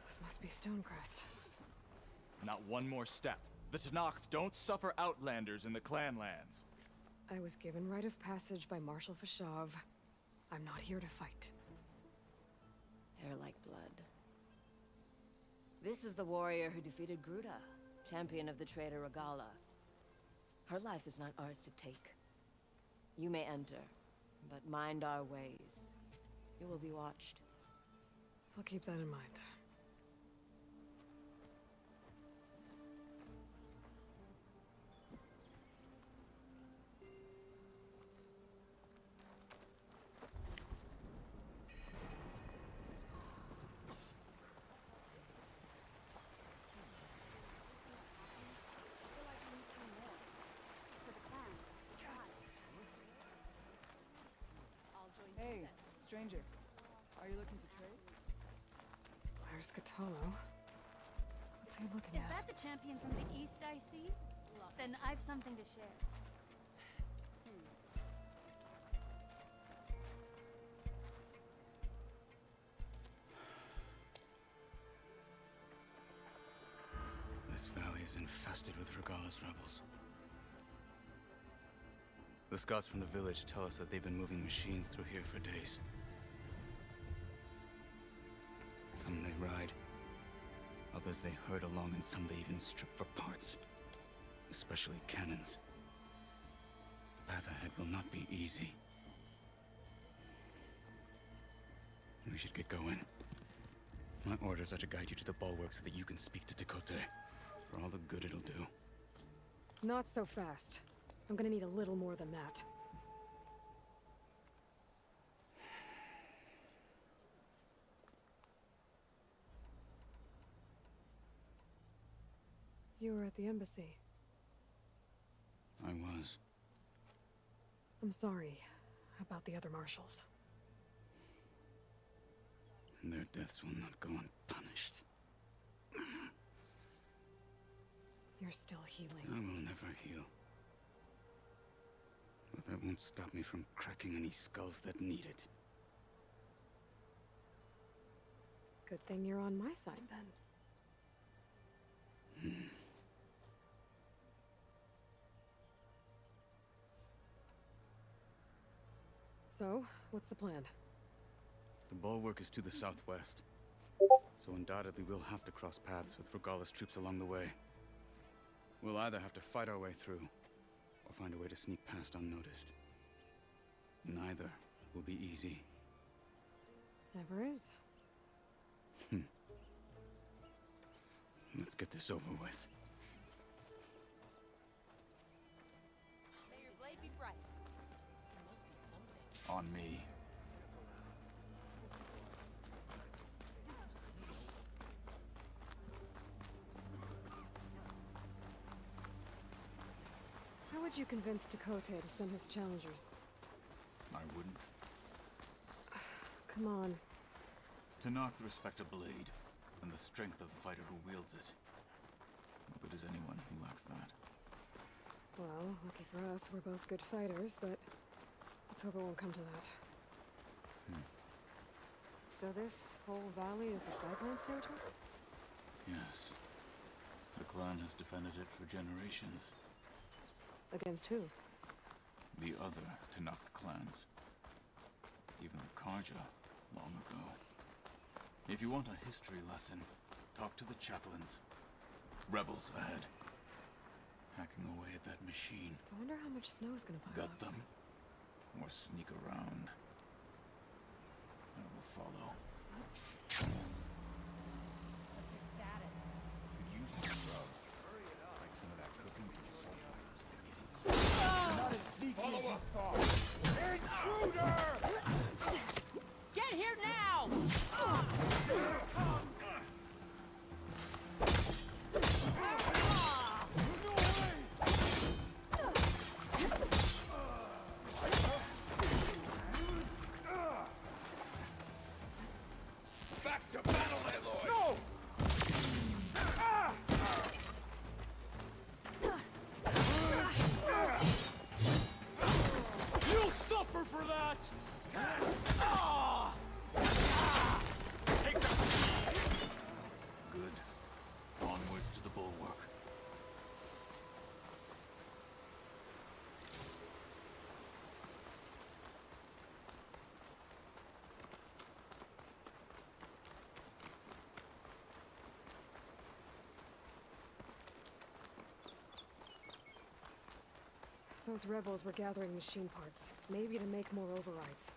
This must be Stonecrest.
Not one more step. The Tenakth don't suffer outlanders in the clan lands.
I was given rite of passage by Marshal Fashav. I'm not here to fight.
Hair like blood. This is the warrior who defeated Gruta, champion of the traitor Regala. Her life is not ours to take. You may enter, but mind our ways. You will be watched.
I'll keep that in mind.
Hey, stranger. Are you looking to trade?
Where's Cthulhu? What's he looking
Is
at?
that the champion from the east I see? Then I've something to share.
This valley is infested with Regala's rebels. The scouts from the village tell us that they've been moving machines through here for days. Some they ride, others they herd along, and some they even strip for parts. Especially cannons. The path ahead will not be easy. We should get going. My orders are to guide you to the bulwark so that you can speak to Tekote. For all the good it'll do.
Not so fast. I'm gonna need a little more than that. You were at the embassy.
I was.
I'm sorry about the other marshals.
Their deaths will not go unpunished.
You're still healing.
I will never heal. But that won't stop me from cracking any skulls that need it.
Good thing you're on my side, then. So, what's the plan?
The bulwark is to the southwest. So undoubtedly we'll have to cross paths with Regala's troops along the way. We'll either have to fight our way through, or find a way to sneak past unnoticed. Neither will be easy.
Never is.
Let's get this over with.
May your blade be bright. There must be something.
On me.
How would you convince Tekote to send his challengers?
I wouldn't.
Come on.
Tenakth respect a blade, and the strength of the fighter who wields it. No good is anyone who lacks that.
Well, lucky for us, we're both good fighters, but let's hope it won't come to that. So, So this whole valley is the Skyplains territory?
Yes. The clan has defended it for generations.
Against who?
The other Tenakth clans. Even the Karja, long ago. If you want a history lesson, talk to the chaplains. Rebels ahead. Hacking away at that machine.
I wonder how much snow is gonna pile
Gut
up.
them. Or sneak around. I will follow.
Not as sneaky as you thought. Intruder!
Get here now!
Back to battle, Aloy!
No! You'll suffer for that!
Good. Onwards to the bulwark.
Those rebels were gathering machine parts, maybe to make more overrides.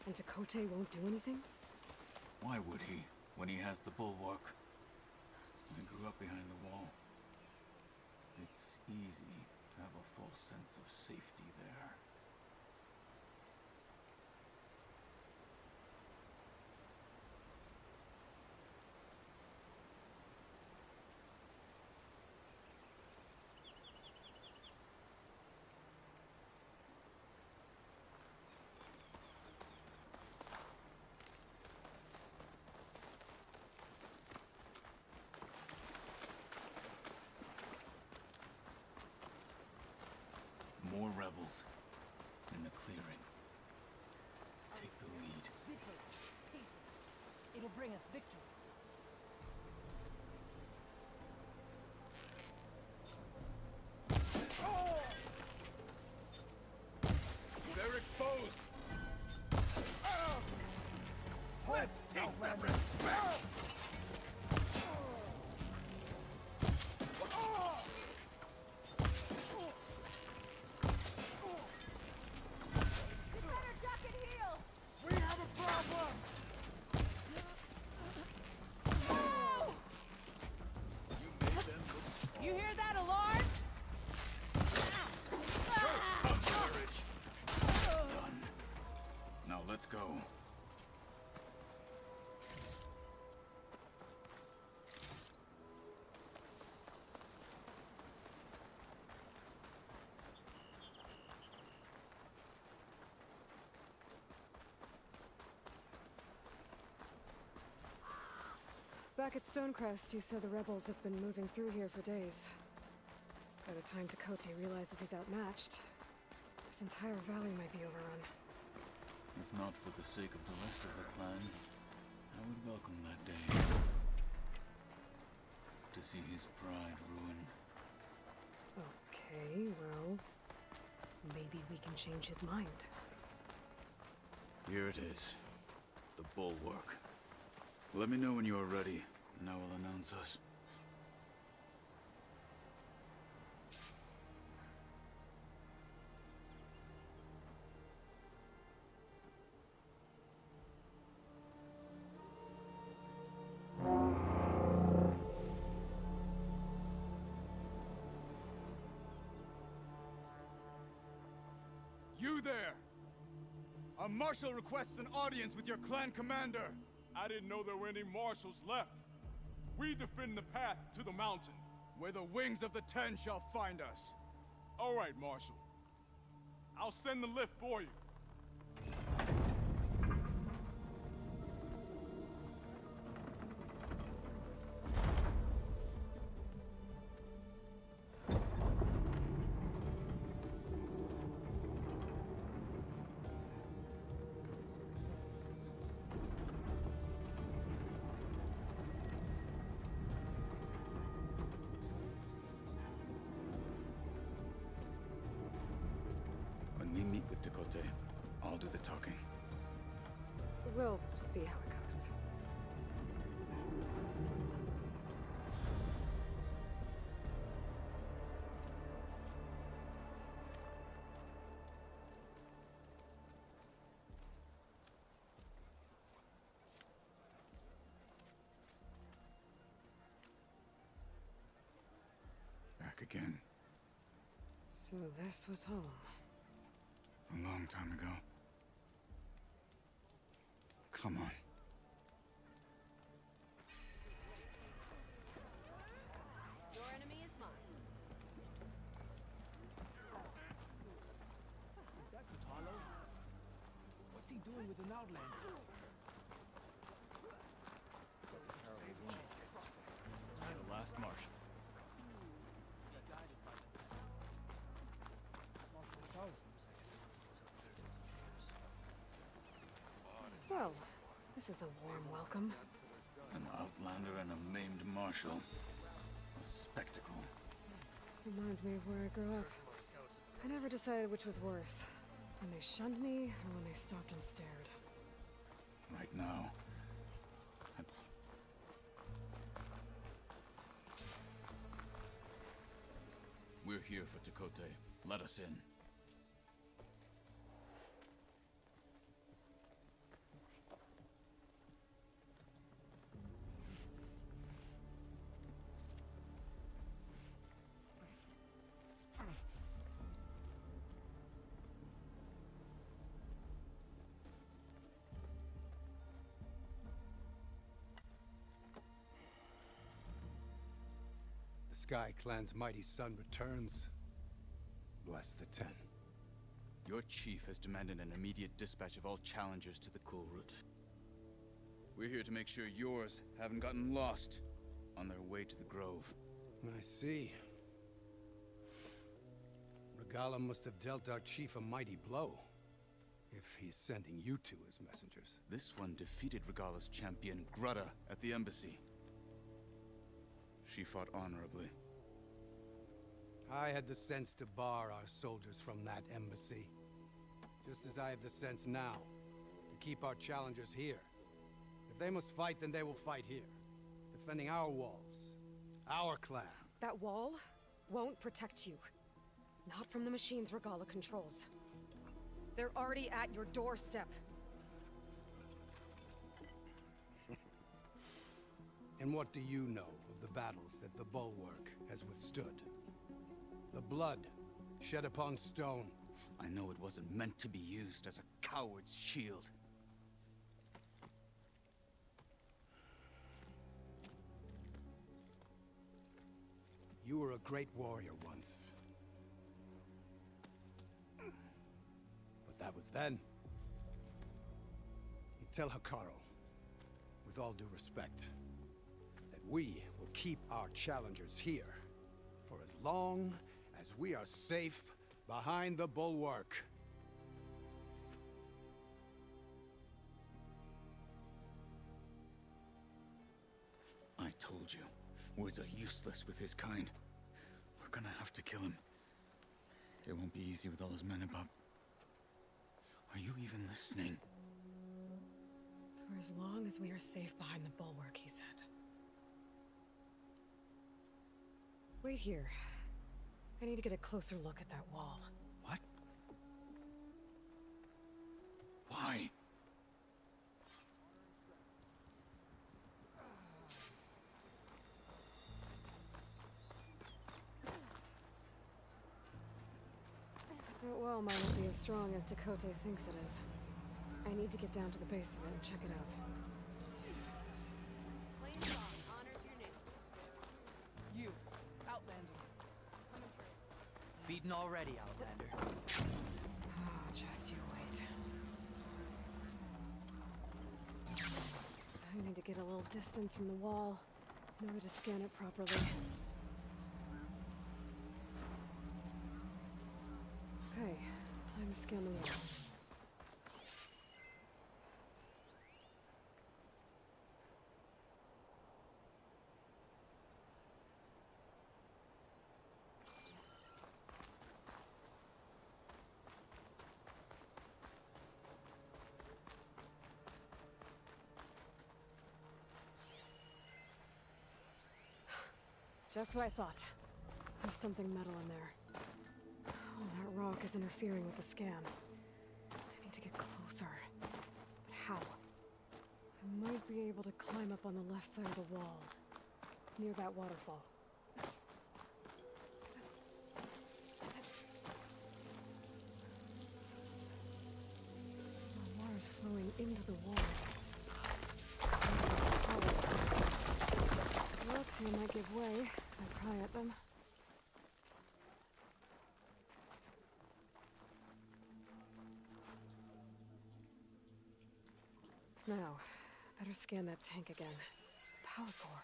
And Tekote won't do anything?
Why would he, when he has the bulwark? I grew up behind the wall. It's easy to have a false sense of safety there. More rebels in the clearing. Take the lead.
It'll bring us victory.
They're exposed! Let's take them respect!
You better duck and heal!
We have a problem!
You hear that alarm?
Done. Now let's go.
Back at Stonecrest, you said the rebels have been moving through here for days. By the time Tekote realizes he's outmatched, this entire valley might be overrun.
If not for the sake of the rest of the clan, I would welcome that day. To see his pride ruined.
Okay, well, maybe we can change his mind.
Here it is. The bulwark. Let me know when you are ready, and I will announce us.
You there! A marshal requests an audience with your clan commander.
I didn't know there were any marshals left. We defend the path to the mountain.
Where the wings of the Ten shall find us.
All right, Marshal. I'll send the lift for you.
Chakotay. I'll do the talking.
We'll see how it goes.
Back again.
So this was home.
A long time ago. Come on.
Your enemy is mine.
Is that Kotallo? What's he doing with an Outlander?
The last Martian.
Well, this is a warm welcome.
An Outlander and a maimed Marshal. A spectacle.
Reminds me of where I grew up. I never decided which was worse. When they shunned me, or when they stopped and stared.
Right now. We're here for Chakotay. Let us in.
Sky Clan's mighty son returns. Bless the Ten.
Your chief has demanded an immediate dispatch of all challengers to the Cool Route. We're here to make sure yours haven't gotten lost on their way to the Grove.
I see. Regala must have dealt our chief a mighty blow, if he's sending you two as messengers.
This one defeated Regala's champion, Grutta, at the embassy. She fought honorably.
I had the sense to bar our soldiers from that embassy. Just as I have the sense now to keep our challengers here. If they must fight, then they will fight here. Defending our walls. Our clan.
That wall won't protect you. Not from the machines Regala controls. They're already at your doorstep.
And what do you know of the battles that the Bulwark has withstood? The blood shed upon stone.
I know it wasn't meant to be used as a coward's shield.
You were a great warrior once. But that was then. You tell Hekarro, with all due respect, that we will keep our challengers here for as long as we are safe behind the Bulwark.
I told you, words are useless with his kind. We're gonna have to kill him. It won't be easy with all his men about. Are you even listening?
For as long as we are safe behind the Bulwark, he said. Wait here. I need to get a closer look at that wall.
What? Why?
That wall might not be as strong as Chakotay thinks it is. I need to get down to the base of it and check it out.
Plainsong honors your name.
You, Outlander. Beaten already, Outlander.
Oh, just you wait. I need to get a little distance from the wall in order to scan it properly. Okay, time to scan the wall. Just what I thought. There's something metal in there. Oh, that rock is interfering with the scan. I need to get closer. But how? I might be able to climb up on the left side of the wall, near that waterfall. The water's flowing into the wall. Looks they might give way if I pry at them. Now, better scan that tank again. Power core.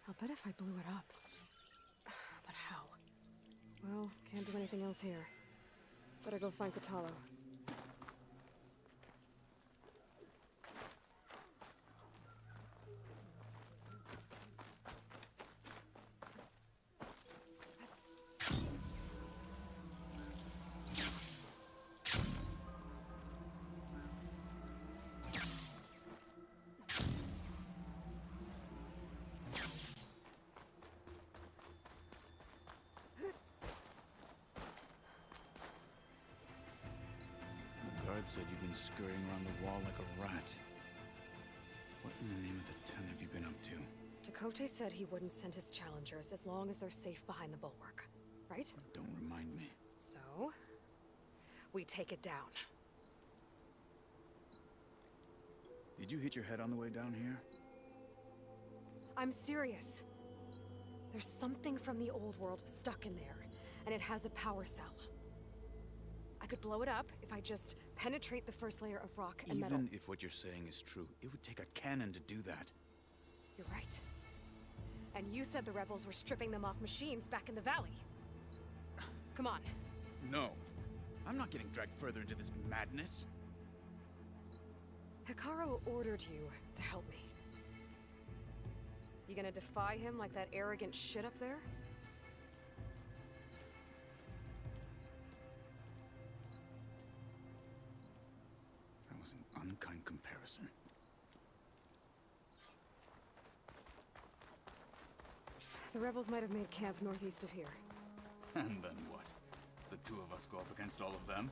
I'll bet if I blew it up. But how? Well, can't do anything else here. Better go find Kotallo.
Said you've been scurrying around the wall like a rat. What in the name of the ten have you been up to?
Tekote said he wouldn't send his challengers as long as they're safe behind the bulwark, right?
Don't remind me.
So, we take it down.
Did you hit your head on the way down here?
I'm serious. There's something from the old world stuck in there, and it has a power cell. I could blow it up if I just penetrate the first layer of rock and metal.
Even if what you're saying is true, it would take a cannon to do that.
You're right. And you said the rebels were stripping them off machines back in the valley. Come on.
No. I'm not getting dragged further into this madness.
Hekarro ordered you to help me. You gonna defy him like that arrogant shit up there?
That was an unkind comparison.
The rebels might have made camp northeast of here.
And then what? The two of us go up against all of them?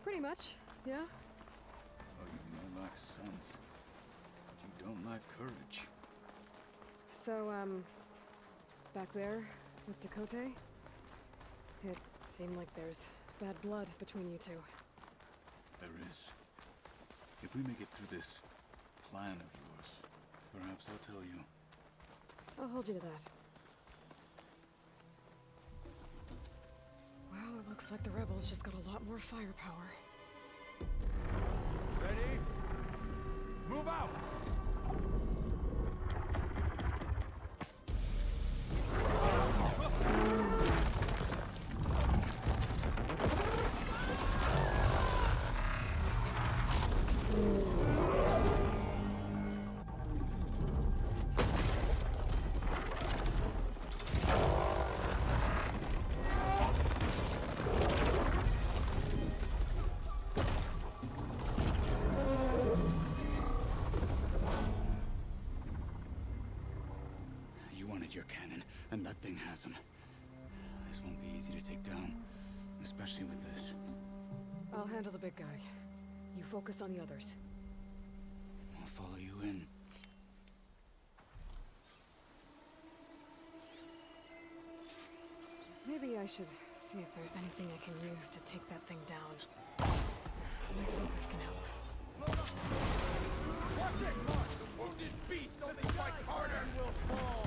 Pretty much, yeah.
Oh, you may lack sense, but you don't lack courage.
So, back there with Tekote, it seemed like there's bad blood between you two.
There is. If we make it through this plan of yours, perhaps I'll tell you.
I'll hold you to that. Well, it looks like the rebels just got a lot more firepower.
Ready? Move out!
Your cannon, and that thing has him. This won't be easy to take down, especially with this.
I'll handle the big guy. You focus on the others.
I'll follow you in.
Maybe I should see if there's anything I can use to take that thing down. My focus can help.
Watch it, Mark! The wounded beast only fights harder and will fall!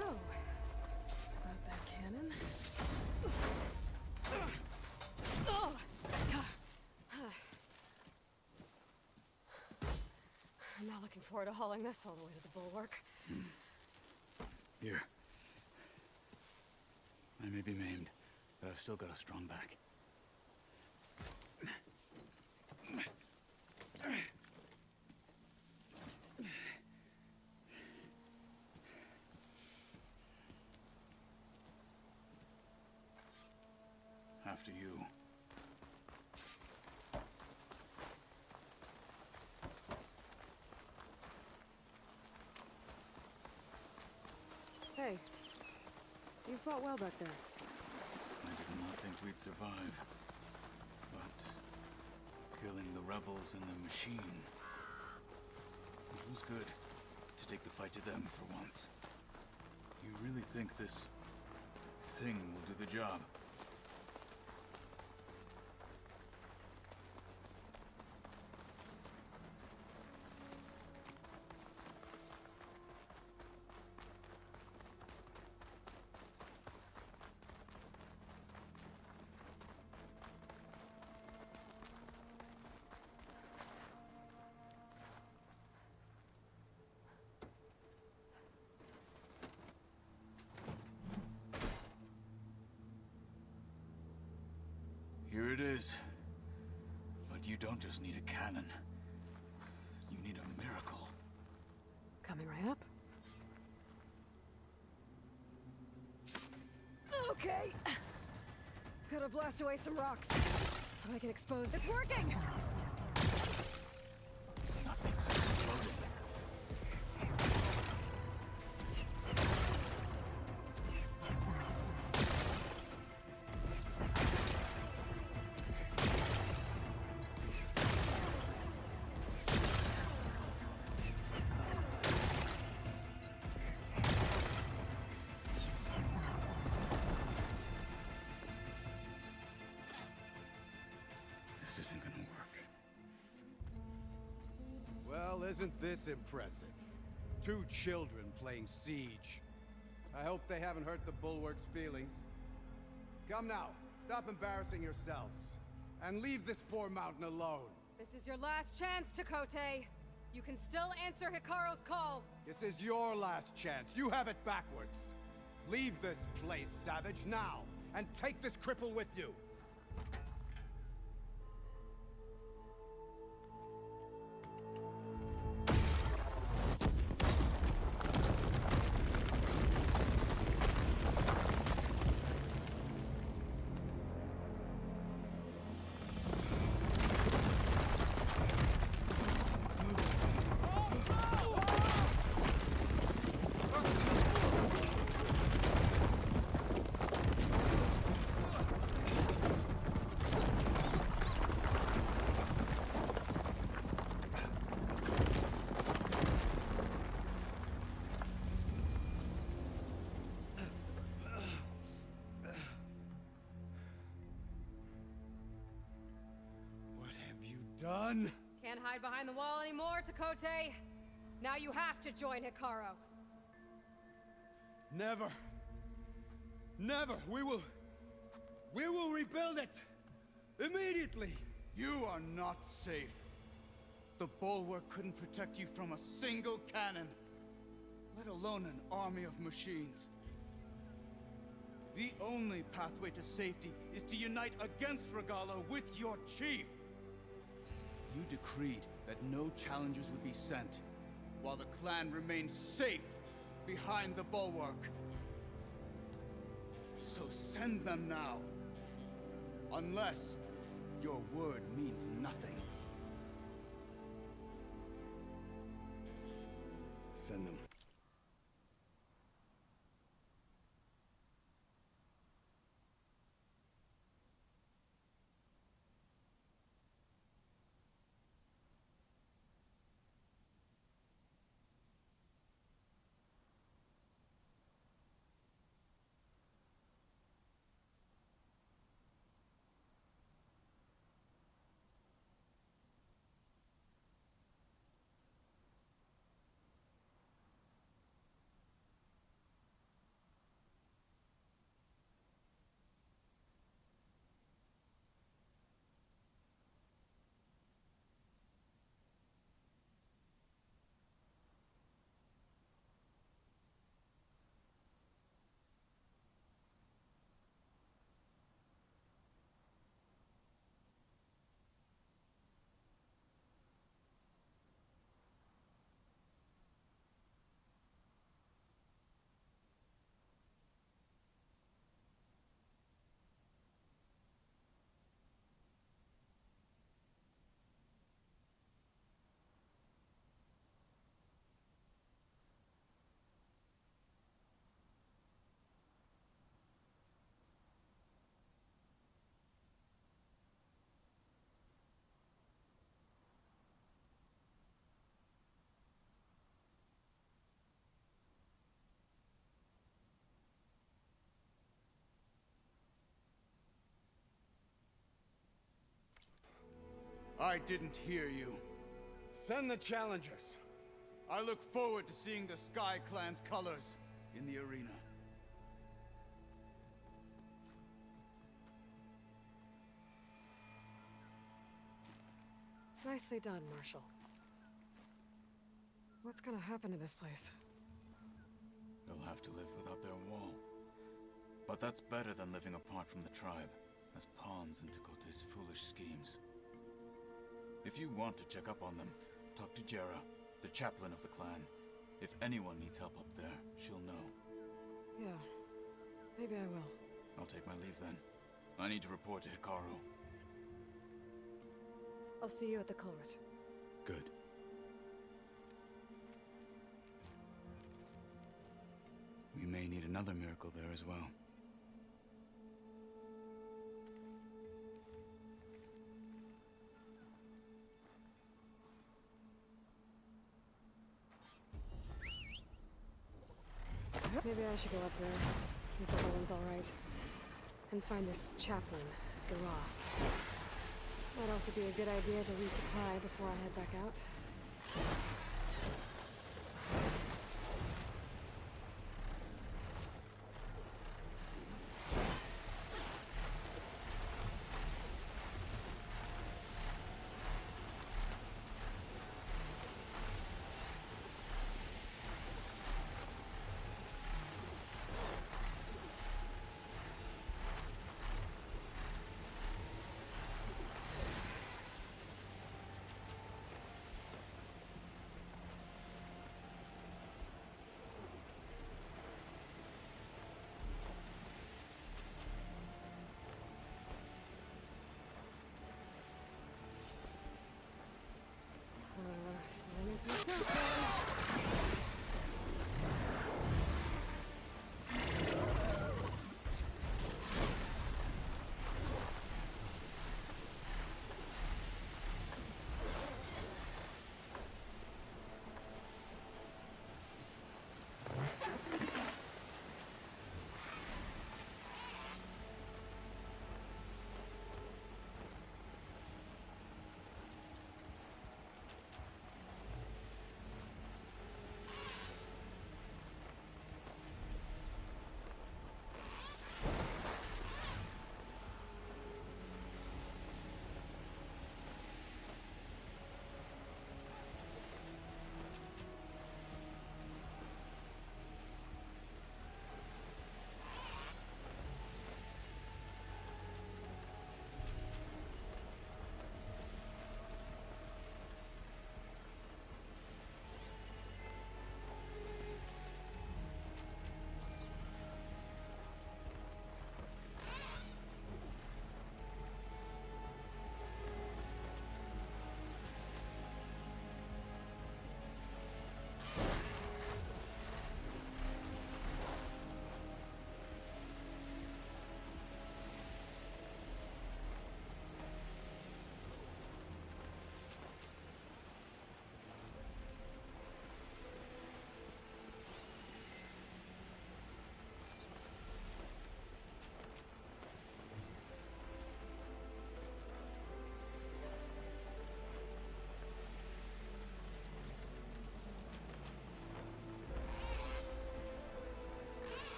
So, about that cannon. I'm not looking forward to hauling this all the way to the bulwark.
Here. I may be maimed, but I've still got a strong back. After you.
Hey, you fought well back there.
I did not think we'd survive. But killing the rebels and the machine, it was good to take the fight to them for once. You really think this thing will do the job? Here it is. But you don't just need a cannon. You need a miracle.
Coming right up. Okay. Gotta blast away some rocks, so I can expose. It's working!
Nothing's exploding. This isn't gonna work.
Well, isn't this impressive? 2 children playing siege. I hope they haven't hurt the Bulwark's feelings. Come now, stop embarrassing yourselves. And leave this poor mountain alone.
This is your last chance, Chakotay. You can still answer Hikaru's call.
This is your last chance. You have it backwards. Leave this place, Savage, now. And take this cripple with you. Done?
Can't hide behind the wall anymore, Chakotay. Now you have to join Hikaru.
Never. Never. We will rebuild it. Immediately.
You are not safe. The Bulwark couldn't protect you from a single cannon, let alone an army of machines. The only pathway to safety is to unite against Regalla with your chief. You decreed that no challengers would be sent, while the clan remained safe behind the Bulwark. So send them now. Unless your word means nothing.
Send them.
I didn't hear you.
Send the challengers.
I look forward to seeing the Sky Clan's colors in the arena.
Nicely done, Marshal. What's gonna happen to this place?
They'll have to live without their wall. But that's better than living apart from the tribe, as pawns in Tekote's foolish schemes. If you want to check up on them, talk to Jera, the chaplain of the clan. If anyone needs help up there, she'll know.
Yeah, maybe I will.
I'll take my leave then. I need to report to Hikaru.
I'll see you at the culvert.
Good. We may need another miracle there as well.
Maybe I should go up there, see if everyone's alright. And find this chaplain, Garah. Might also be a good idea to resupply before I head back out.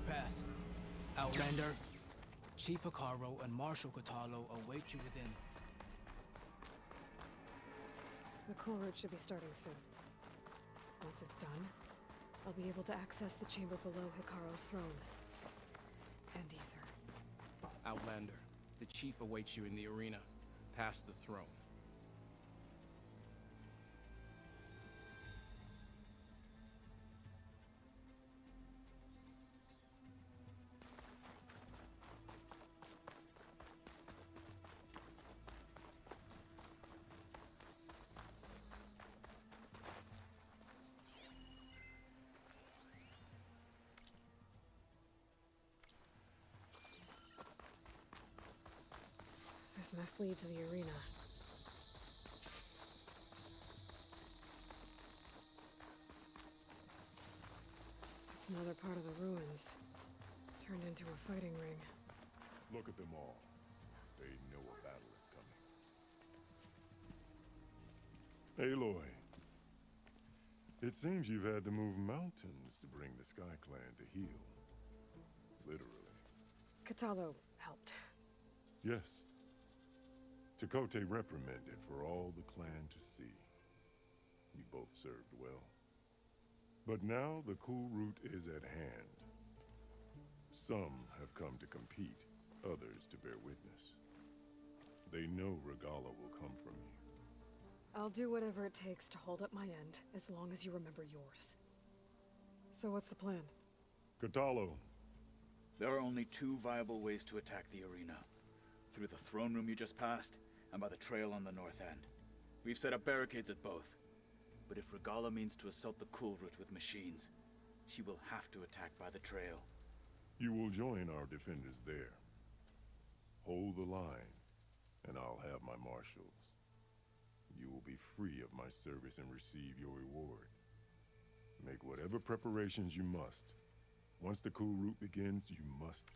Pass. Outlander, Chief Hikaru and Marshal Kotallo await you within.
The culvert should be starting soon. Once it's done, I'll be able to access the chamber below Hikaru's throne. And Ether.
Outlander, the Chief awaits you in the arena, past the throne.
This must lead to the arena. It's another part of the ruins, turned into a fighting ring.
Look at them all. They know a battle is coming. Aloy. It seems you've had to move mountains to bring the Sky Clan to heel. Literally.
Kotallo helped.
Yes. Tekote reprimanded for all the clan to see. You both served well. But now the cool route is at hand. Some have come to compete, others to bear witness. They know Regalla will come from you.
I'll do whatever it takes to hold up my end, as long as you remember yours. So what's the plan?
Kotallo.
There are only two viable ways to attack the arena. Through the throne room you just passed, and by the trail on the north end. We've set up barricades at both. But if Regalla means to assault the cool route with machines, she will have to attack by the trail.
You will join our defenders there. Hold the line, and I'll have my marshals. You will be free of my service and receive your reward. Make whatever preparations you must. Once the cool route begins, you must.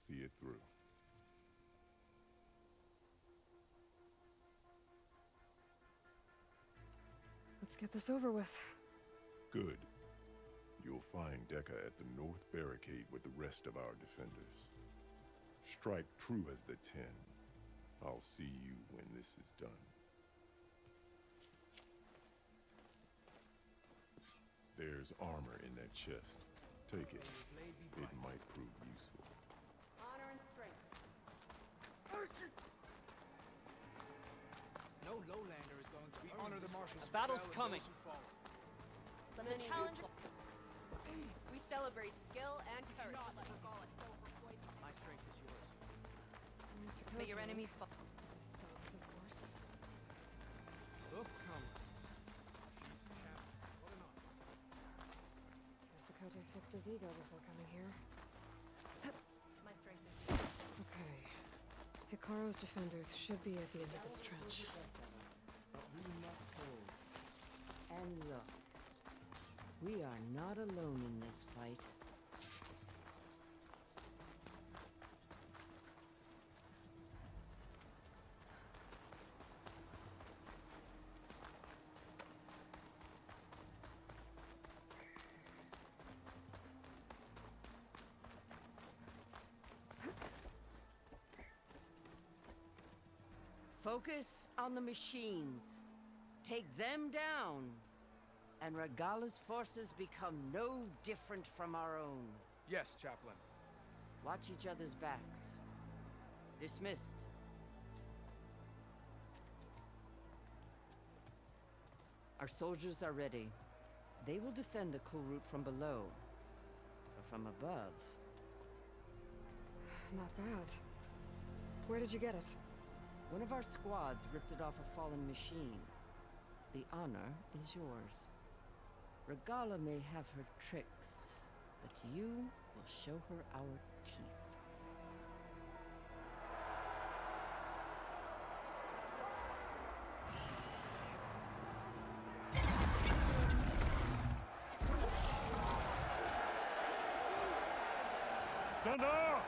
see it through.
Let's get this over with.
Good. You'll find Deca at the north barricade with the rest of our defenders. Strike true as the 10. I'll see you when this is done. There's armor in that chest. Take it. It might prove useful.
Honor and strength.
No lowlander is going to be honor the marshals.
A battle's coming.
The challenge. We celebrate skill and courage.
My strength is yours.
Mr.
May your
Koto.
enemies fall.
His thoughts, of course.
Look, come.
Mr. Kote fixed his ego before coming here.
My strength is
Okay. Hikaru's defenders should be at the end of this trench.
But we must hold. And look, we are not alone in this fight. Focus on the machines. Take them down. And Regala's forces become no different from our own.
Yes, Chaplain.
Watch each other's backs. Dismissed. Our soldiers are ready. They will defend the cool route from below. But from above...
Not bad. Where did you get it?
One of our squads ripped it off a fallen machine. The honor is yours. Regala may have her tricks, but you will show her our teeth.
Stand up!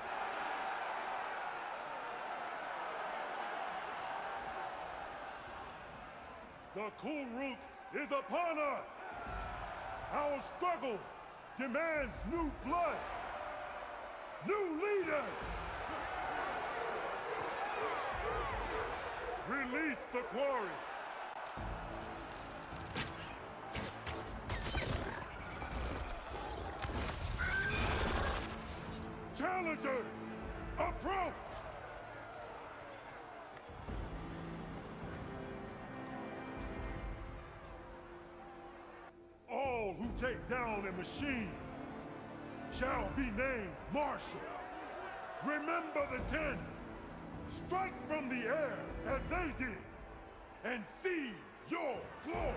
The cool route is upon us! Our struggle demands new blood! New leaders! Release the quarry! Challengers, approach! All who take down a machine shall be named Marshal. Remember the 10. Strike from the air as they did, and seize your glory!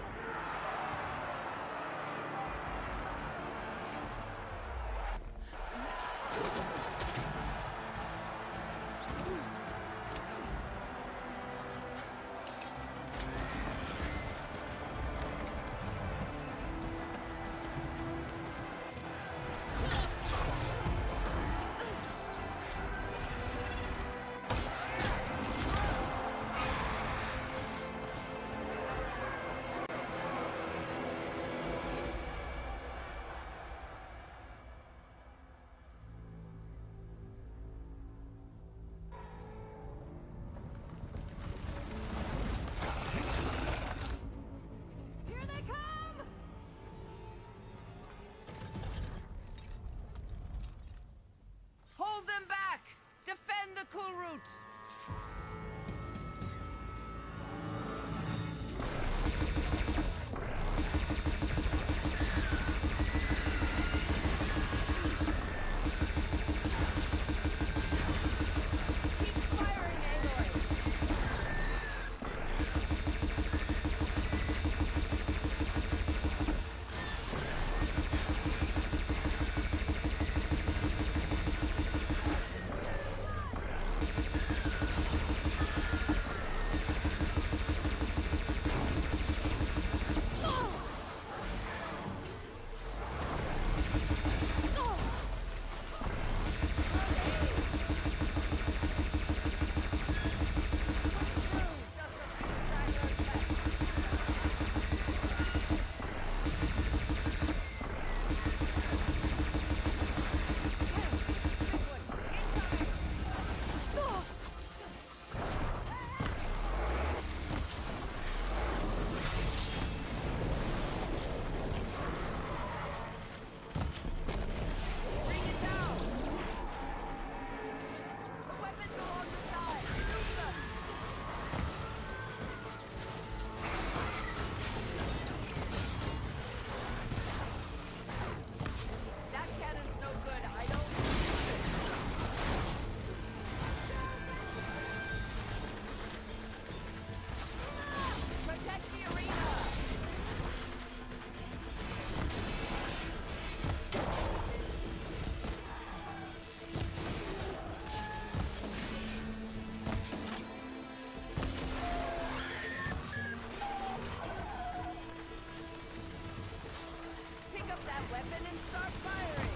start firing!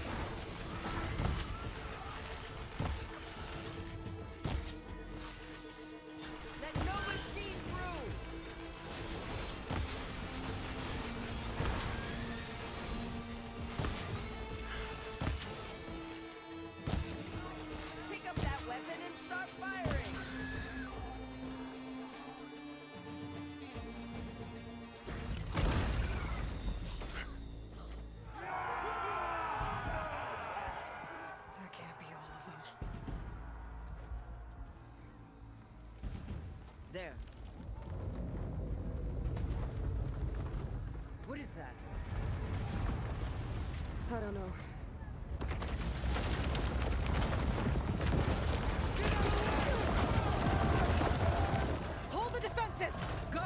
Let no machine through! Pick up that weapon and start firing!
That can't be all of them.
There. What is that?
I don't know. Hold the defenses! Go!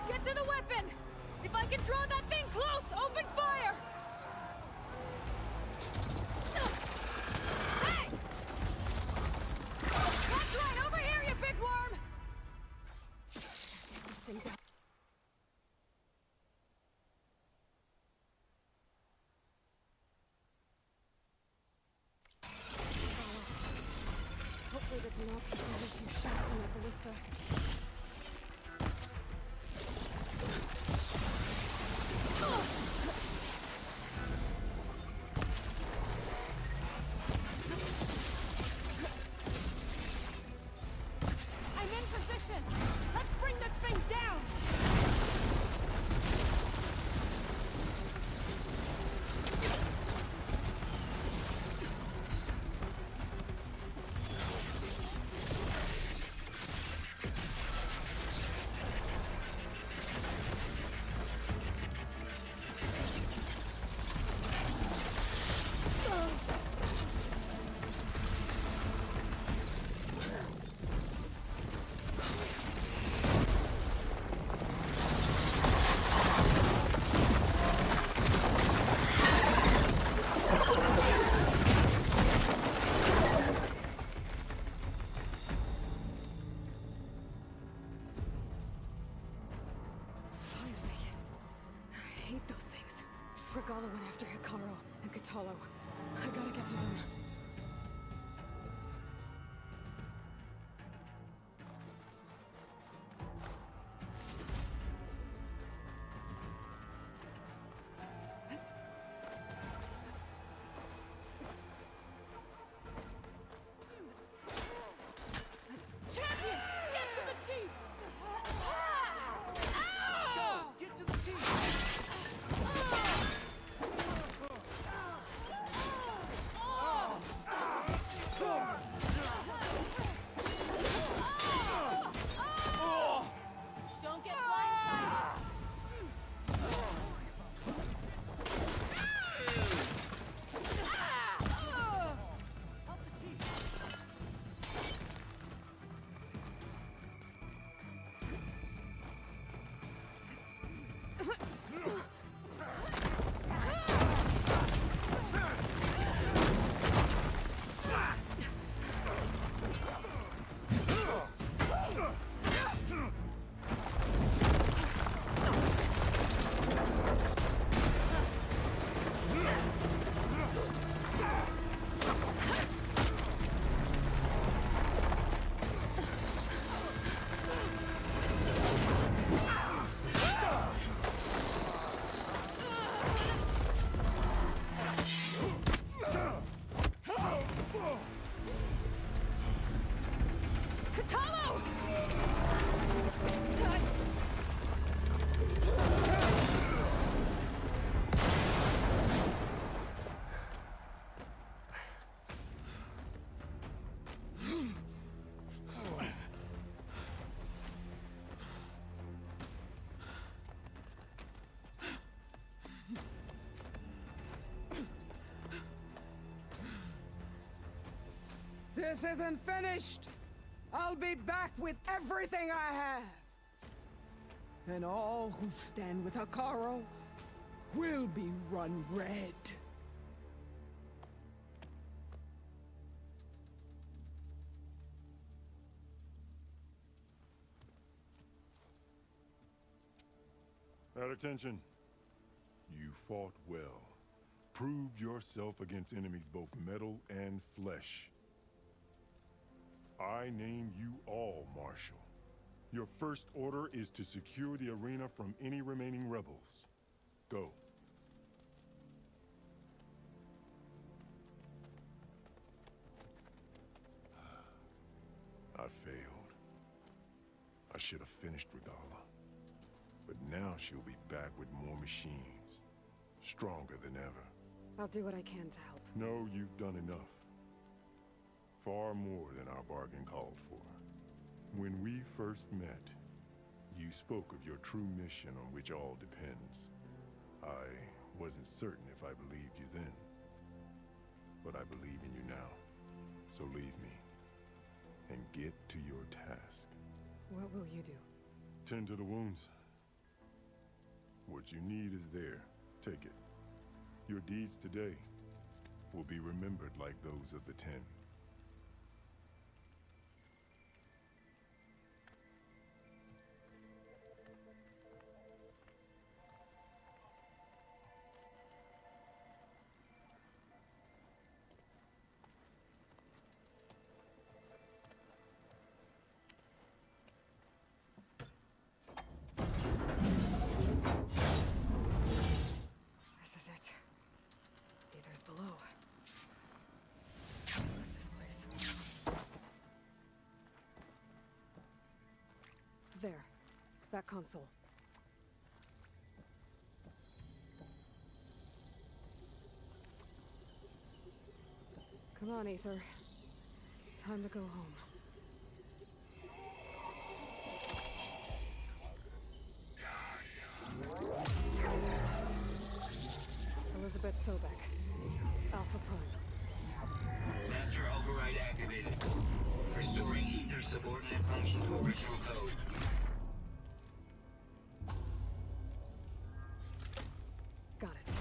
Get to the weapon! If I can draw that thing close, open fire! Hey! That's right, over here, you big worm! Take this thing down. Hopefully that's enough to finish a few shots from that ballista.
I'm in position! Let's bring this thing down!
I hate those things. Regala went after Hikaru and Katalo. I gotta get to them.
Champion! Get to the chief! Go! Get to the chief!
This isn't finished! I'll be back with everything I have! And all who stand with Hekarro will be run red.
At attention. You fought well. Proved yourself against enemies both metal and flesh. I name you all Marshal. Your first order is to secure the arena from any remaining rebels. Go. I failed. I should have finished Regala. But now she'll be back with more machines. Stronger than ever.
I'll do what I can to help.
No, you've done enough. Far more than our bargain called for. When we first met, you spoke of your true mission on which all depends. I wasn't certain if I believed you then. But I believe in you now. So leave me. And get to your task.
What will you do?
Tend to the wounds. What you need is there. Take it. Your deeds today will be remembered like those of the 10.
Below. What's this place? There. That console. Come on, Aether. Time to go home. Elizabeth Sobek. Alpha Prime.
Master override activated. Restoring Aether's subordinate function to original code.
Got it.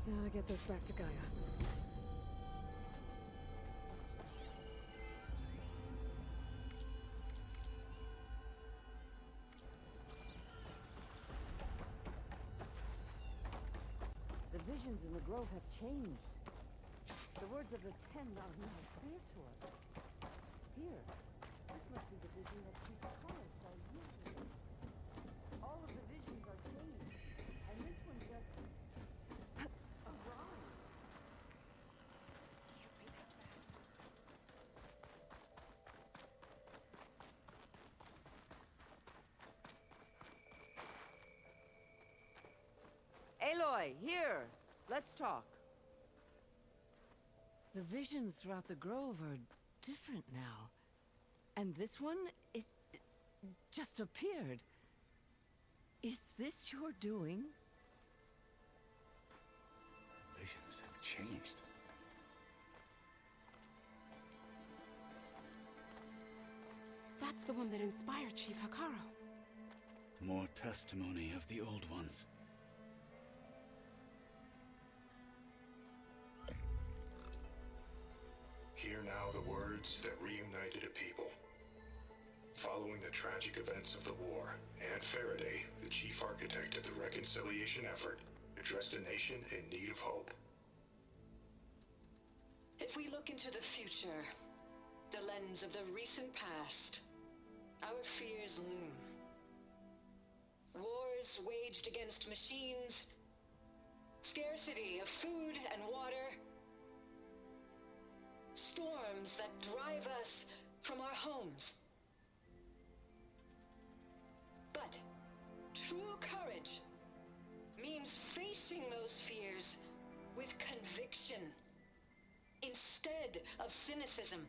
Now to get this back to Gaia.
The visions in the grove have changed. The words of the 10 are now clear to us. Here, this must be the vision that Chief Hekarro saw years ago. All of the visions are changed, and this one just arrived.
Can't be that bad.
Aloy, here! Let's talk. The visions throughout the grove are different now. And this one, it just appeared. Is this your doing?
Visions have changed.
That's the one that inspired Chief Hekarro.
More testimony of the old ones.
Hear now the words that reunited a people. Following the tragic events of the war, Anne Faraday, the chief architect of the reconciliation effort, addressed a nation in need of hope.
If we look into the future, the lens of the recent past, our fears loom. Wars waged against machines, scarcity of food and water, storms that drive us from our homes. But true courage means facing those fears with conviction instead of cynicism.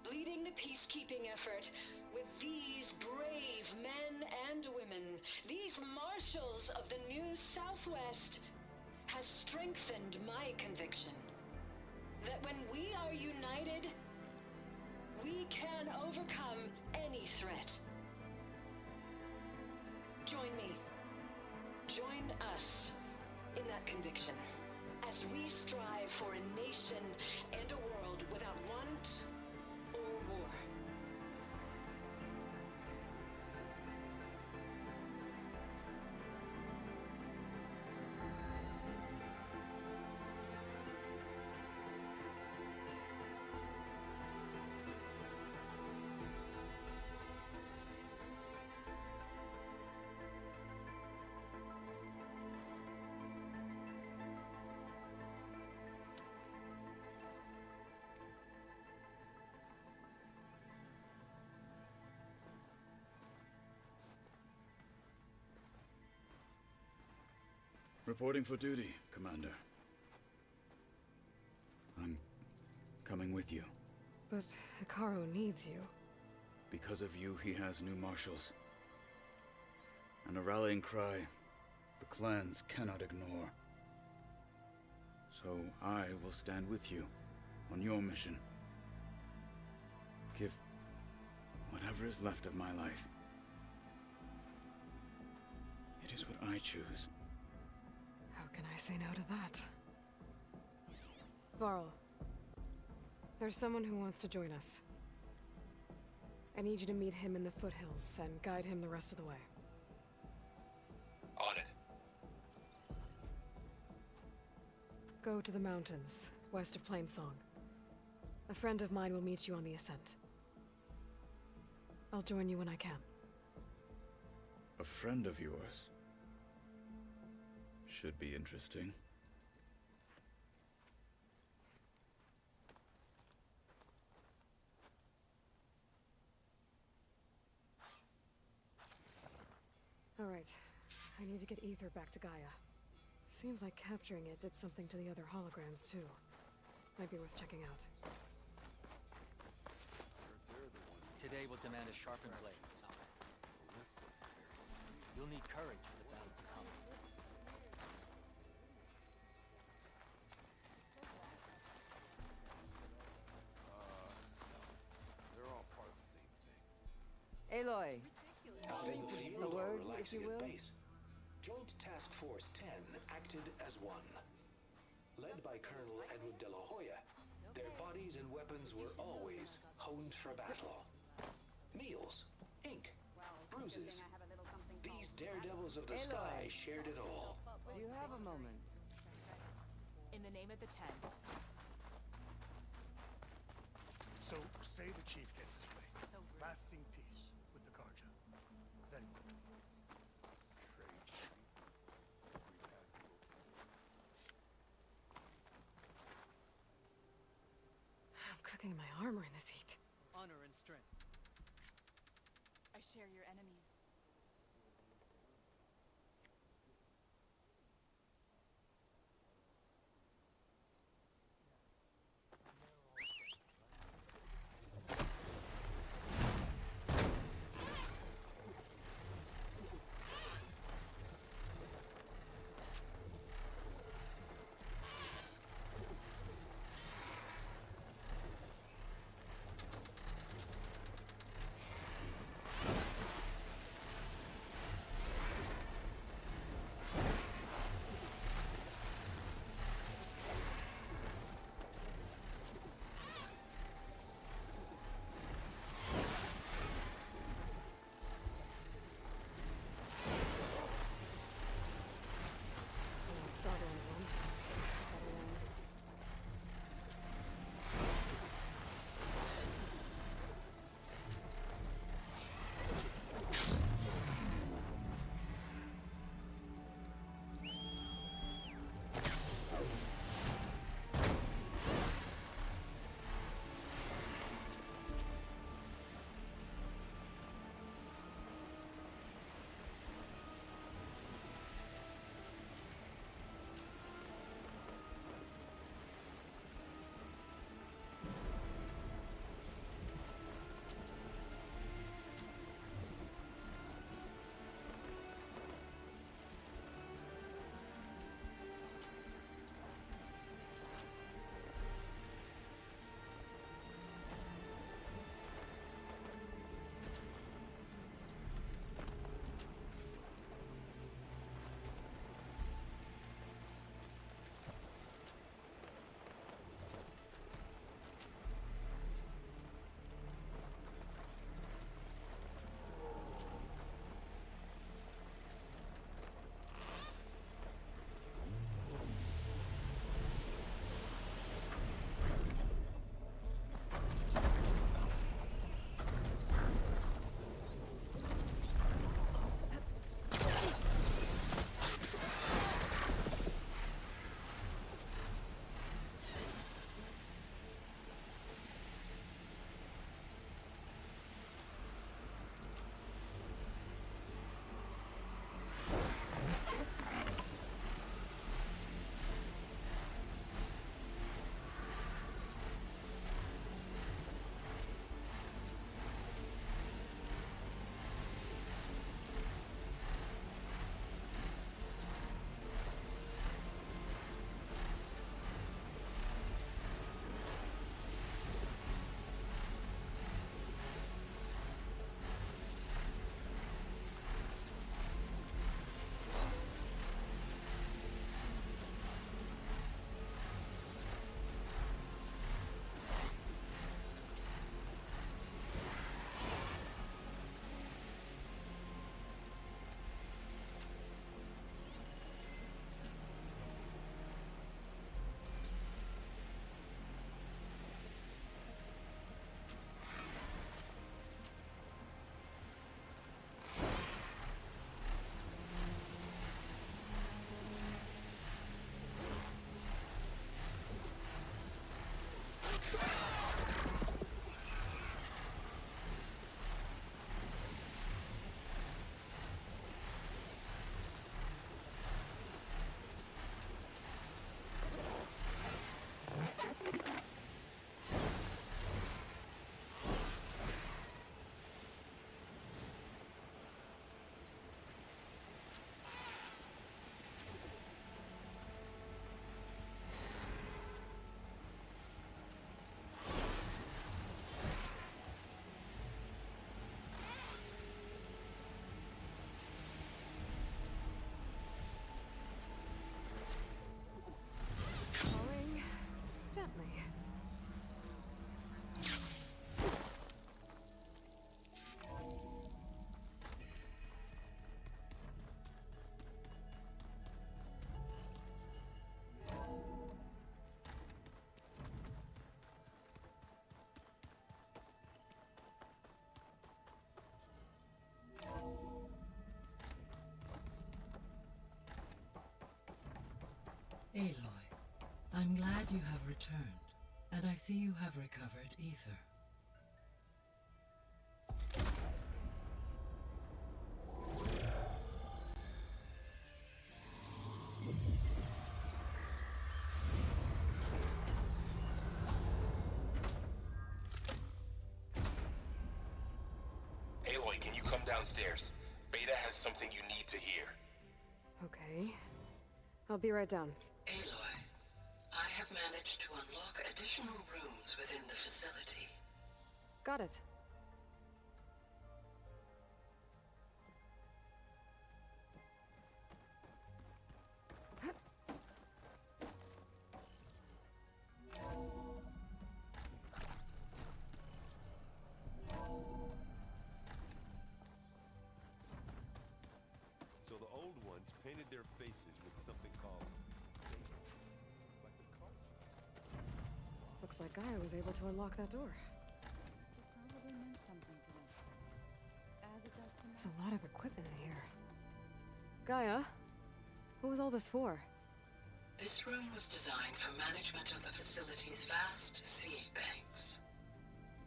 Leading the peacekeeping effort with these brave men and women, these marshals of the new Southwest, has strengthened my conviction. that when we are united, we can overcome any threat. Join me. Join us in that conviction as we strive for a nation and a world without want or war.
Reporting for duty, Commander. I'm coming with you.
But Hikaru needs you.
Because of you, he has new marshals. And a rallying cry the clans cannot ignore. So I will stand with you on your mission. Give whatever is left of my life. It is what I choose.
How can I say no to that? Varl, there's someone who wants to join us. I need you to meet him in the foothills and guide him the rest of the way.
On it.
Go to the mountains, west of Plainsong. A friend of mine will meet you on the ascent. I'll join you when I can.
A friend of yours? Should be interesting.
All right. I need to get Ether back to Gaia. Seems like capturing it did something to the other holograms, too. Might be worth checking out.
Today will demand a sharpened blade. You'll need courage for the battle to come.
They're all part of the same thing.
Aloy, a word, if you will?
Joint Task Force 10 acted as one. Led by Colonel Edward de la Hoya, their bodies and weapons were always honed for battle. Meals, ink, bruises. These daredevils of the sky shared it all.
Do you have a moment?
In the name of the Ten.
So, say the chief gets his way. Lasting peace with the Karja. Then
I'm cooking my armor in this heat.
Honor and strength.
I share your enemies.
glad you have returned, and I see you have recovered ether.
Aloy, can you come downstairs? Beta has something you need to hear.
Okay. I'll be right down.
Aloy, I have managed to unlock additional rooms within the facility.
Got it.
So the old ones painted their faces with something called like the cards.
Looks like Gaia was able to unlock that door.
Probably meant something to them. As it does to me.
There's a lot of equipment in here. Gaia, what was all this for?
This room was designed for management of the facility's vast seed banks.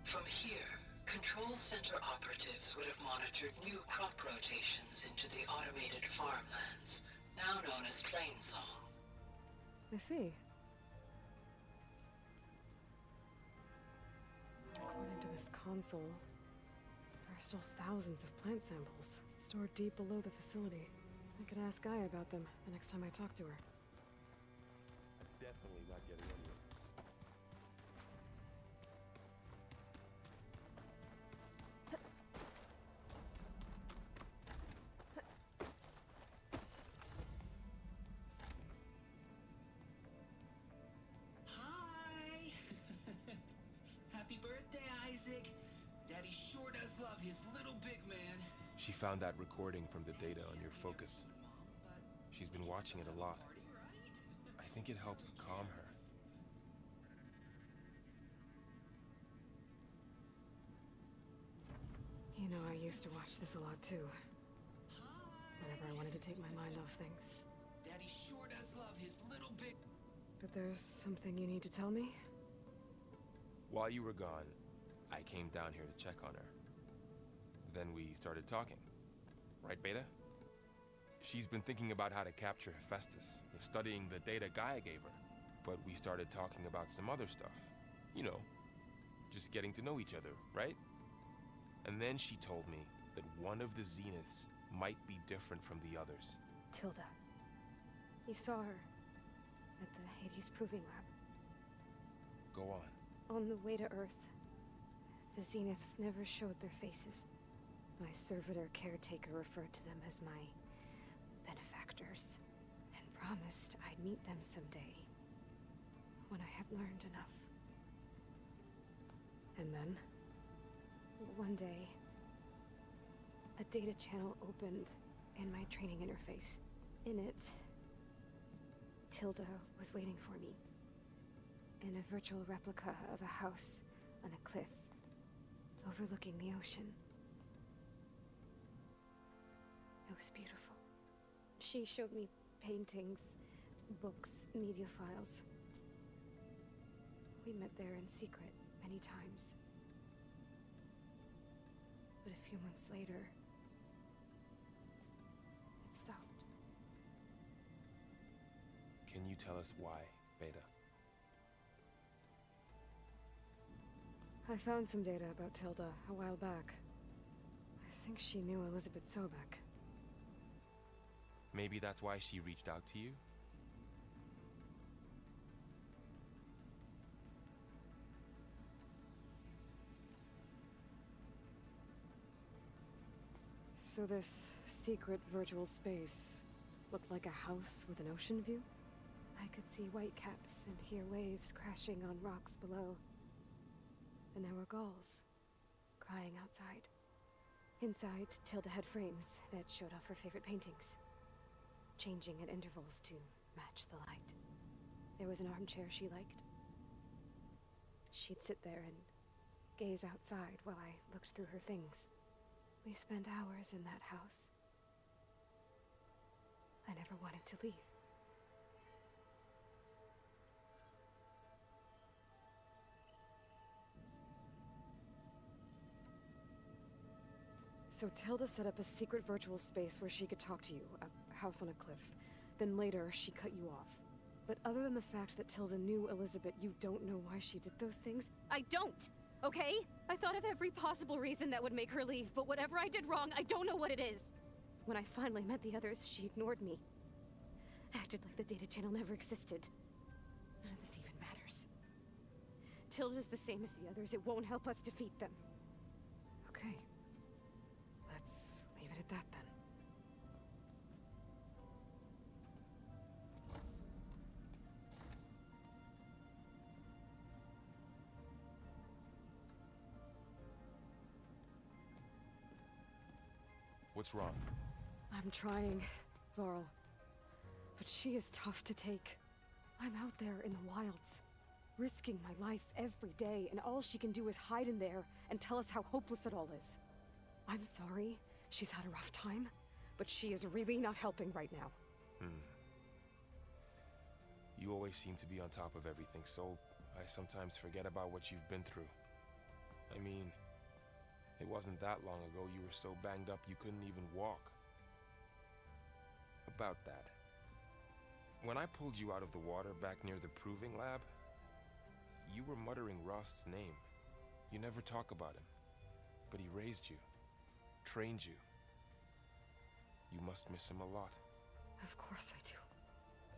From here, Control Center operatives would have monitored new crop rotations into the automated farmlands, now known as Plainsong.
I see. According to this console, there are still thousands of plant samples stored deep below the facility. I could ask Gaia about them the next time I talk to her.
I'm definitely not getting any of this.
Hi! Happy birthday, Isaac! Daddy sure does love his little big man.
She found that recording from the data on your focus. She's been watching it a lot. I think it helps calm her.
You know, I used to watch this a lot too. Whenever I wanted to take my mind off things.
Daddy sure does love his little big...
But there's something you need to tell me?
While you were gone, I came down here to check on her. Then we started talking. Right, Beta? She's been thinking about how to capture Hephaestus, studying the data Gaia gave her. But we started talking about some other stuff. You know, just getting to know each other, right? And then she told me that one of the Zeniths might be different from the others.
Tilda. You saw her at the Hades Proving Lab.
Go on.
On the way to Earth, the Zeniths never showed their faces. My servitor caretaker referred to them as my benefactors, and promised I'd meet them someday, when I had learned enough.
And then?
One day, a data channel opened in my training interface. In it, Tilda was waiting for me, in a virtual replica of a house on a cliff, overlooking the ocean. It was beautiful. She showed me paintings, books, media files. We met there in secret many times. But a few months later, it stopped.
Can you tell us why, Beta?
I found some data about Tilda a while back. I think she knew Elizabeth Sobek.
Maybe that's why she reached out to you?
So this secret virtual space looked like a house with an ocean view?
I could see whitecaps and hear waves crashing on rocks below.
And there were gulls, crying outside.
Inside, Tilda had frames that showed off her favorite paintings, changing at intervals to match the light. There was an armchair she liked. She'd sit there and gaze outside while I looked through her things. We spent hours in that house. I never wanted to leave.
So Tilda set up a secret virtual space where she could talk to you, a house on a cliff. Then later, she cut you off. But other than the fact that Tilda knew Elizabeth, you don't know why she did those things?
I don't! Okay? I thought of every possible reason that would make her leave, but whatever I did wrong, I don't know what it is. When I finally met the others, she ignored me. Acted like the data channel never existed. None of this even matters. Tilda's the same as the others. It won't help us defeat them.
Okay. Let's leave it at that then.
What's wrong?
I'm trying, Varl. But she is tough to take. I'm out there in the wilds, risking my life every day, and all she can do is hide in there and tell us how hopeless it all is. I'm sorry, she's had a rough time, but she is really not helping right now.
You always seem to be on top of everything, so I sometimes forget about what you've been through. I mean, it wasn't that long ago you were so banged up you couldn't even walk. About that. When I pulled you out of the water back near the proving lab, you were muttering Rost's name. You never talk about him. But he raised you, trained you. You must miss him a lot.
Of course I do.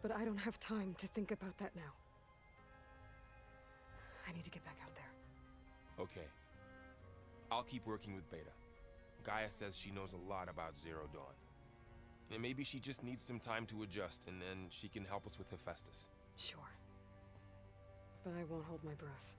But I don't have time to think about that now. I need to get back out there.
Okay. I'll keep working with Beta. Gaia says she knows a lot about Zero Dawn. And maybe she just needs some time to adjust, and then she can help us with Hephaestus.
Sure. But I won't hold my breath.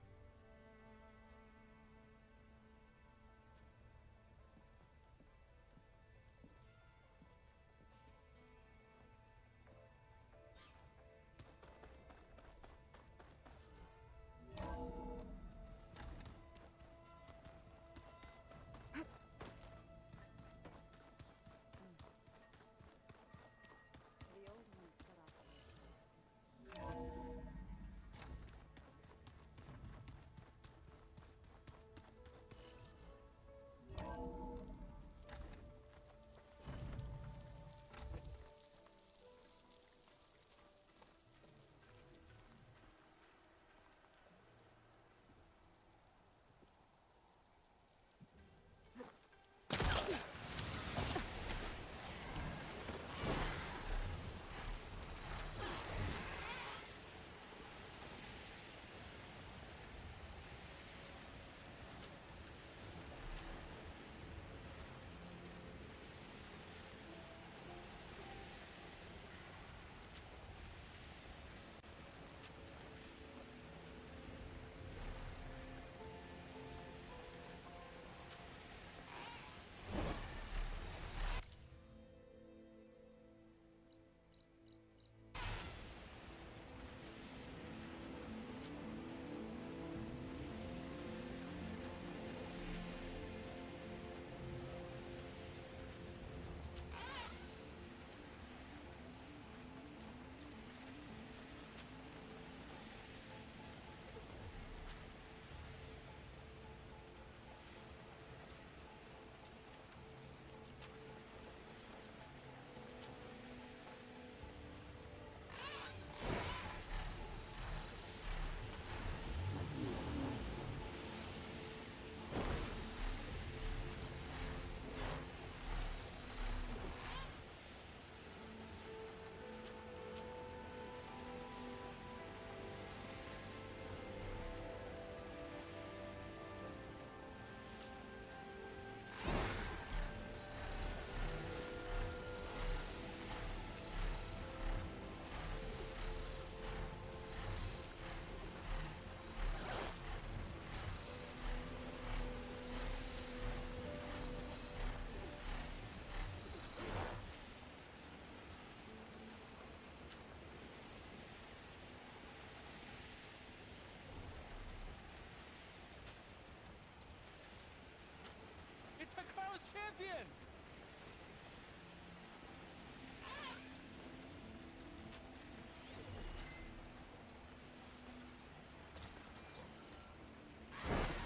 It's Hikaru's champion!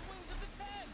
Wings of the Ten!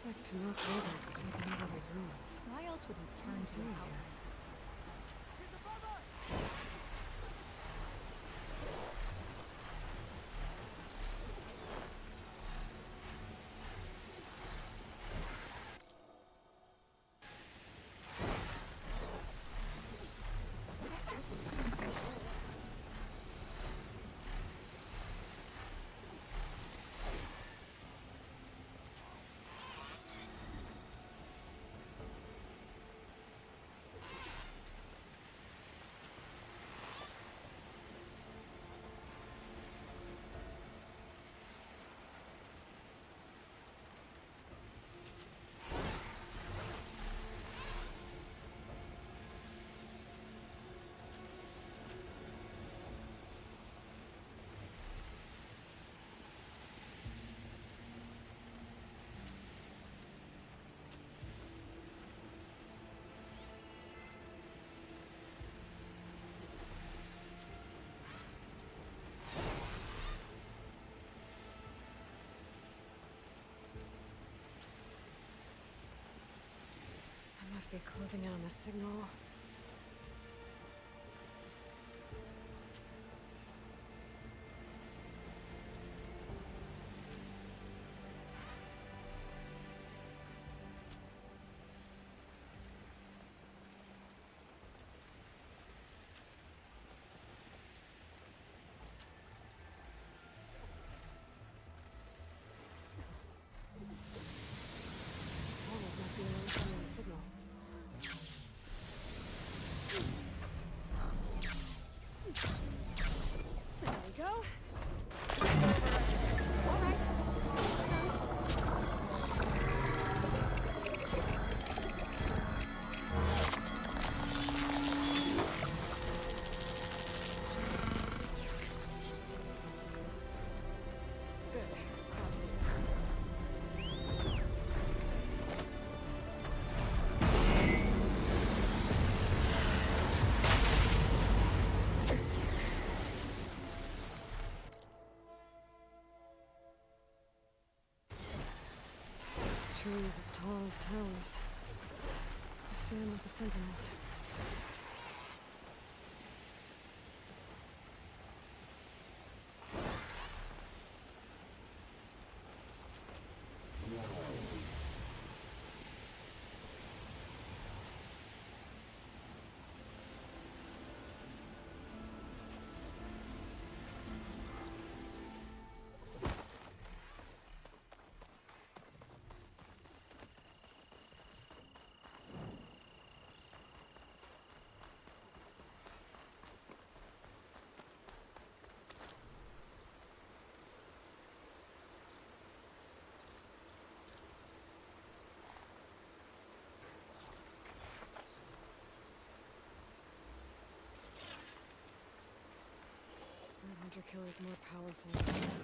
like Tenok raiders have taken over these ruins.
Why else would he turn to
doing
power?
here? I must be closing in on the signal. Total must be really sending the signal. There we go. All right. Trees as tall as towers. I stand with the sentinels. Hunter Killer is more powerful than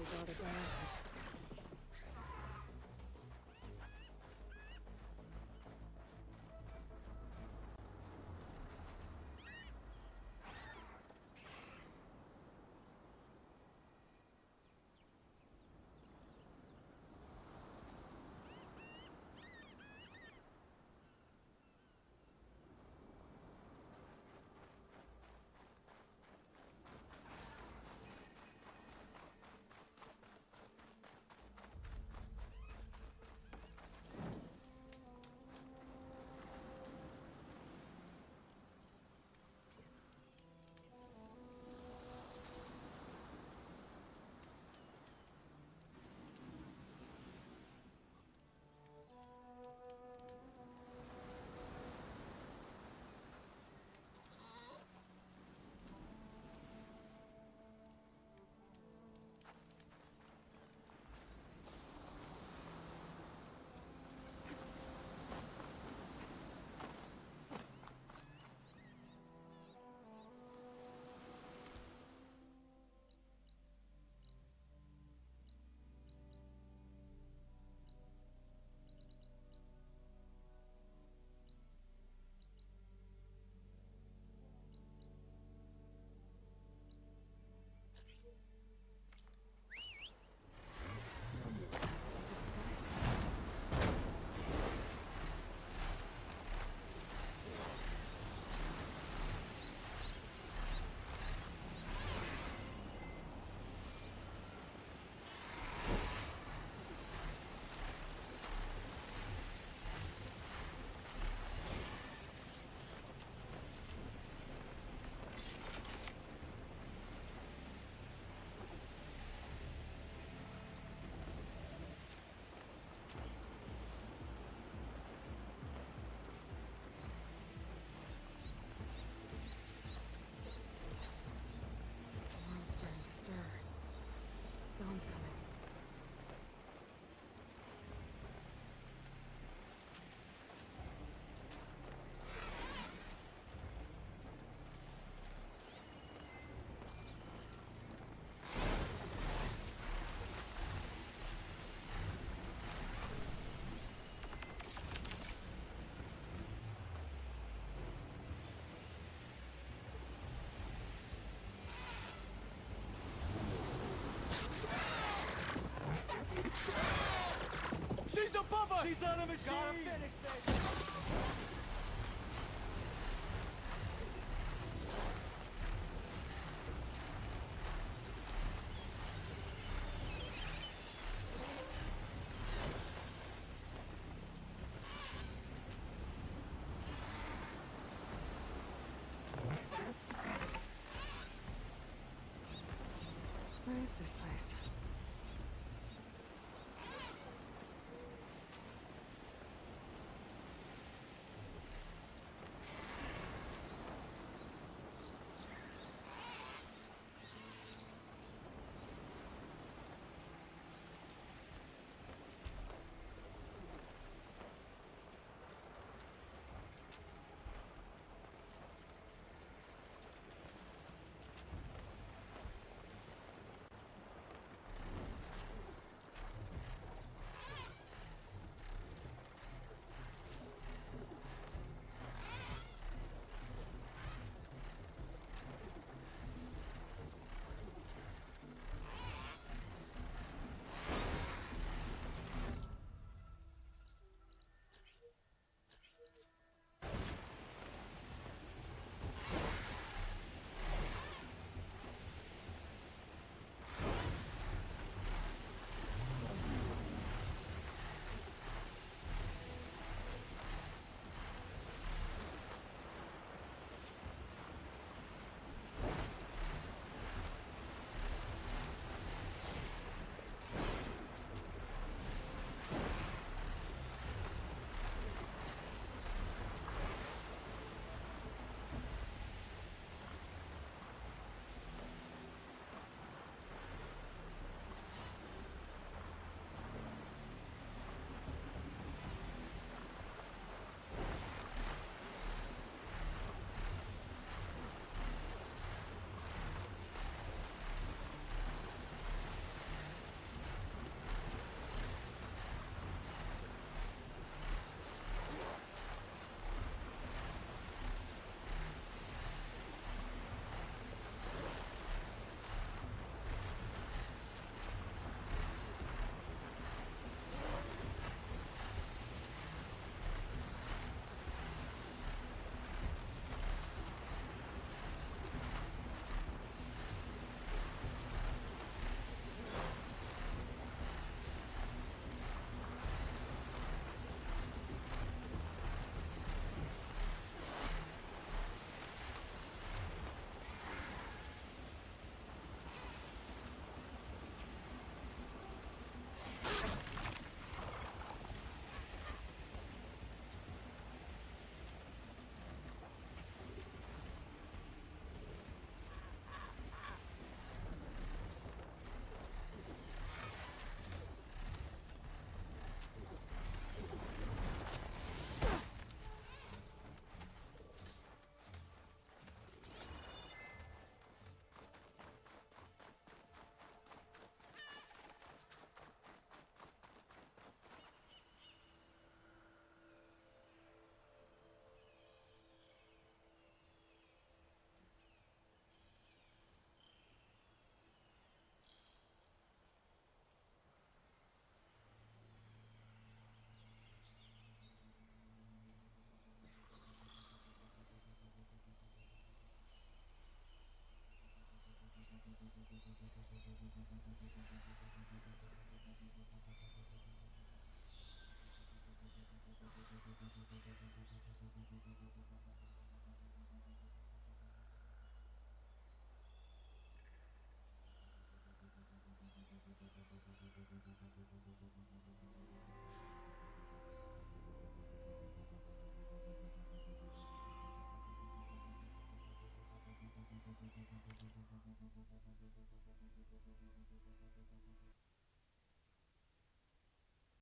be bothered by acid. Dawn's coming.
She's above us! She's on a machine! Gotta finish this!
What is this place?